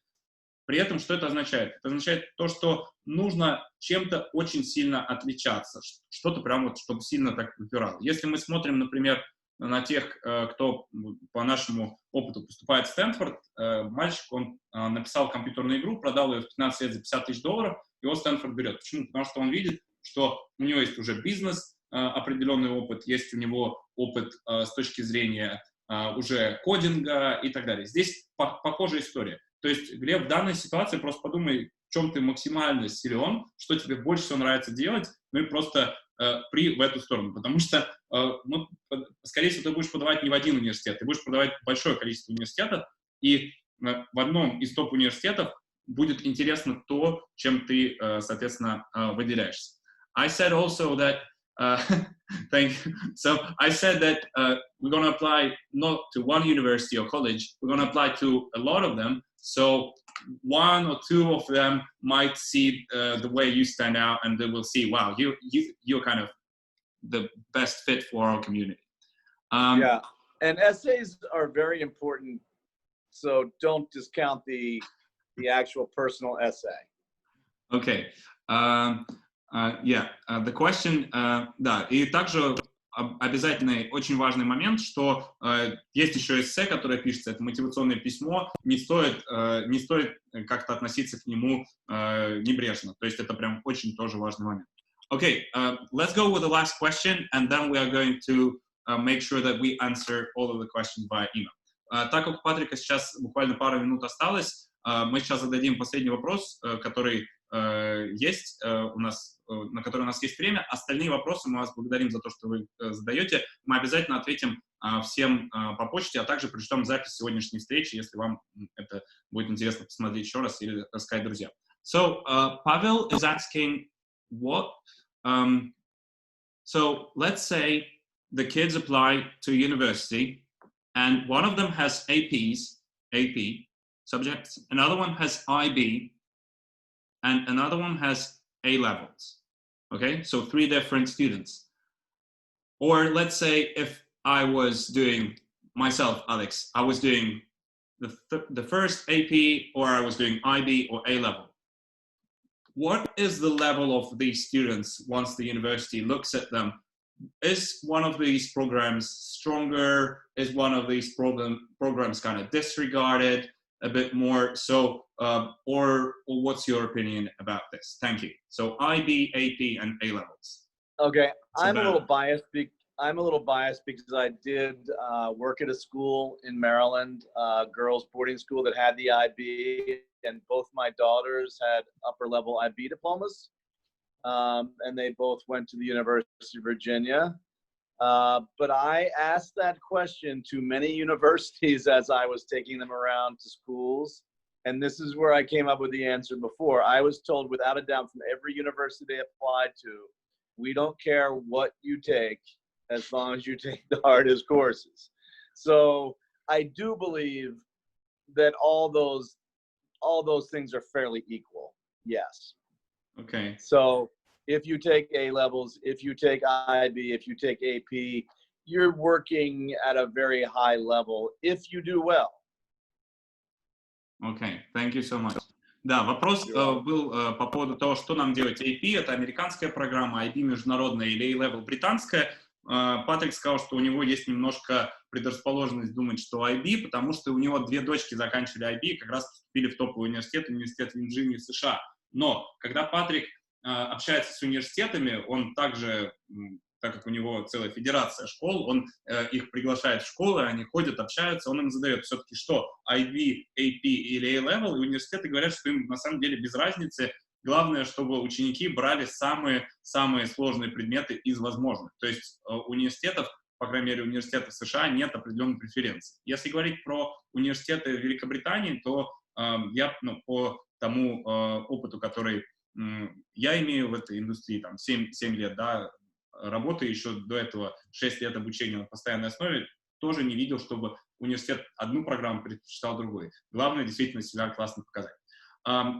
A: При этом что это означает? Это означает то, что нужно чем-то очень сильно отличаться, что-то прям вот, чтобы сильно так выпирало. Если мы смотрим, например, на тех, кто по нашему опыту поступает в Стэнфорд, мальчик, он написал компьютерную игру, продал ее в 15 лет за $50 000, его Стэнфорд берет. Почему? Потому что он видит, что у него есть уже бизнес, определенный опыт, есть у него опыт с точки зрения уже кодинга и так далее. Здесь похожая история. То есть, Глеб, в данной ситуации просто подумай, в чем ты максимально силен, что тебе больше всего нравится делать, ну и просто в эту сторону. Потому что, ну, скорее всего, ты будешь подавать не в один университет, ты будешь подавать большое количество университетов, и в одном из топ-университетов будет интересно то, чем ты, соответственно, выделяешься. I said also that thank you. So I said that we're going to apply not to one university or college, we're going to apply to a lot of them. So 1 or 2 of them might see the way you stand out, and they will see, wow, you're kind of the best fit for our community.
B: Yeah, and essays are very important. So don't discount the actual personal essay.
A: Okay. The question, да, и также обязательный, очень важный момент, что есть еще эссе, которое пишется, это мотивационное письмо, не стоит как-то относиться к нему небрежно, то есть это прям очень тоже важный момент. Okay, let's go with the last question, and then we are going to make sure that we answer all of the questions by email. Так как у Патрика сейчас буквально пару минут осталось, мы сейчас зададим последний вопрос, который есть у нас, на который у нас есть время. Остальные вопросы мы вас благодарим за то, что вы задаете. Мы обязательно ответим всем по почте, а также пришлем запись сегодняшней встречи, если вам это будет интересно посмотреть еще раз или рассказать друзьям. So, Pavel is asking what, so let's say the kids apply to university and one of them has AP subjects, another one has IB, and another one has A levels. Okay, so 3 different students. Or let's say if I was doing myself, Alex, I was doing the first AP, or I was doing IB or A level. What is the level of these students once the university looks at them? Is one of these programs stronger? Is one of these programs kind of disregarded a bit more? So, or what's your opinion about this? Thank you. So IB, AP, and A levels.
B: Okay, I'm a little biased. I'm a little biased because I did work at a school in Maryland, girls' boarding school that had the IB, and both my daughters had upper-level IB diplomas, and they both went to the University of Virginia. But I asked that question to many universities as I was taking them around to schools, and this is where I came up with the answer before. I was told without a doubt from every university they applied to, we don't care what you take as long as you take the hardest courses. So I do believe that all those things are fairly equal. Yes.
A: Okay.
B: So if you take A levels, if you take IB, if you take AP, you're working at a very high level if you do well.
A: Okay, thank you so much. Да, вопрос был по поводу того, что нам делать. AP — это американская программа, IB — международная, или A-level — британская. Патрик сказал, что у него есть немножко предрасположенность думать, что IB, потому что у него 2 дочки заканчивали IB и как раз поступили в топовый университет Вирджинии в США. Но когда Патрик общается с университетами, он также, так как у него целая федерация школ, он их приглашает в школы, они ходят, общаются, он им задает все-таки что, IB, AP или A-level, и университеты говорят, что им на самом деле без разницы. Главное, чтобы ученики брали самые сложные предметы из возможных. То есть у университетов, по крайней мере, университетов США нет определенной преференции. Если говорить про университеты Великобритании, то я по тому опыту, который я имею в этой индустрии, там, 7 лет, да, работы, еще до этого 6 лет обучения на постоянной основе, тоже не видел, чтобы университет одну программу предпочитал другой. Главное, действительно, себя классно показать.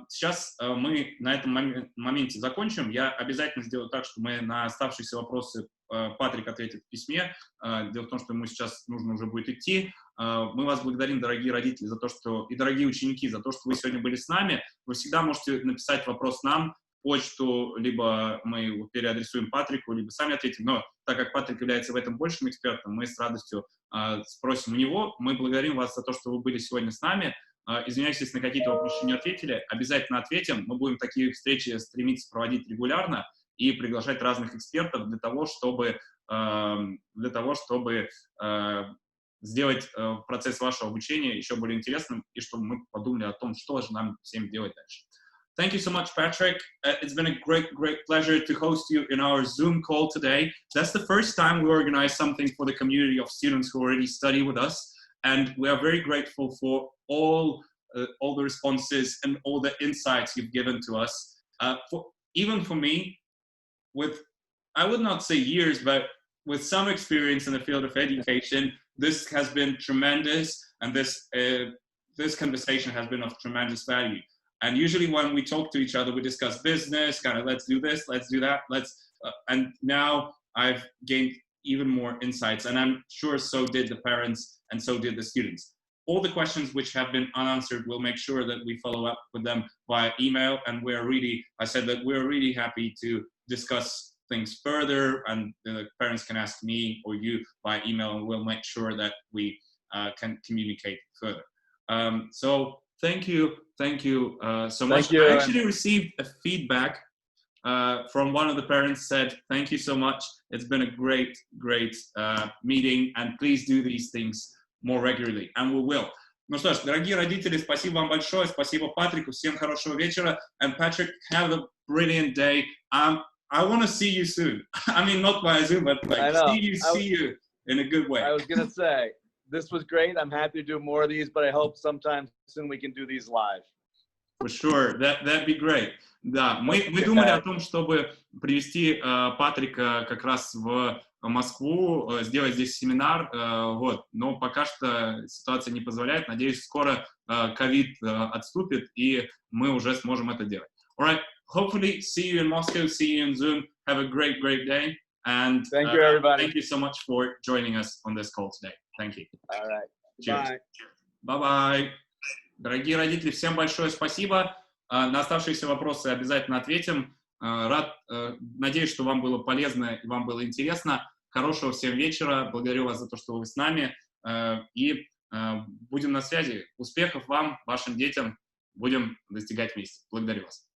A: Сейчас мы на этом моменте закончим. Я обязательно сделаю так, что мы на оставшиеся вопросы Патрик ответит в письме. Дело в том, что ему сейчас нужно уже будет идти. Мы вас благодарим, дорогие родители, за то, что и дорогие ученики, за то, что вы сегодня были с нами. Вы всегда можете написать вопрос нам, почту, либо мы его переадресуем Патрику, либо сами ответим. Но так как Патрик является в этом большим экспертом, мы с радостью спросим у него. Мы благодарим вас за то, что вы были сегодня с нами. Извиняюсь, если на какие-то вопросы не ответили. Обязательно ответим. Мы будем такие встречи стремиться проводить регулярно и приглашать разных экспертов для того, чтобы сделать процесс вашего обучения еще более интересным и чтобы мы подумали о том, что же нам всем делать дальше. Thank you so much, Patrick. It's been a great pleasure to host you in our Zoom call today. That's the first time we organize something for the community of students who already study with us. And we are very grateful for all the responses and all the insights you've given to us. Even for me, with, I would not say years, but with some experience in the field of education, this has been tremendous, and this conversation has been of tremendous value. And usually when we talk to each other, we discuss business, kind of let's do this, let's do that, and now I've gained even more insights, and I'm sure so did the parents and so did the students. All the questions which have been unanswered, we'll make sure that we follow up with them via email, and I said that we're really happy to discuss things further, and the parents can ask me or you by email, and we'll make sure that we can communicate further. So thank you so much. I actually received a feedback from one of the parents, said, thank you so much. It's been a great meeting, and please do these things more regularly, and we will. Ну что ж, дорогие родители, спасибо вам большое, спасибо Патрику, всем хорошего вечера, and Patrick, have a brilliant day. I want to see you soon. I mean, not via Zoom, but like see you in a good way.
B: I was going to say, this was great. I'm happy to do more of these, but I hope sometime soon we can do these live.
A: For sure, that'd be great. Да, мы думали о том, чтобы привести Патрика как раз в Москву, сделать здесь семинар, вот, но пока что ситуация не позволяет. Надеюсь, скоро ковид отступит, и мы уже сможем это делать. All right, hopefully see you in Moscow, see you in Zoom. Have a great day, and
B: thank you, everybody.
A: Thank you so much for joining us on this call today. Thank you.
B: All right.
A: Cheers. Bye-bye. Дорогие родители, всем большое спасибо. На оставшиеся вопросы обязательно ответим. Надеюсь, что вам было полезно и вам было интересно. Хорошего всем вечера. Благодарю вас за то, что вы с нами. И будем на связи. Успехов вам, вашим детям. Будем достигать вместе. Благодарю вас.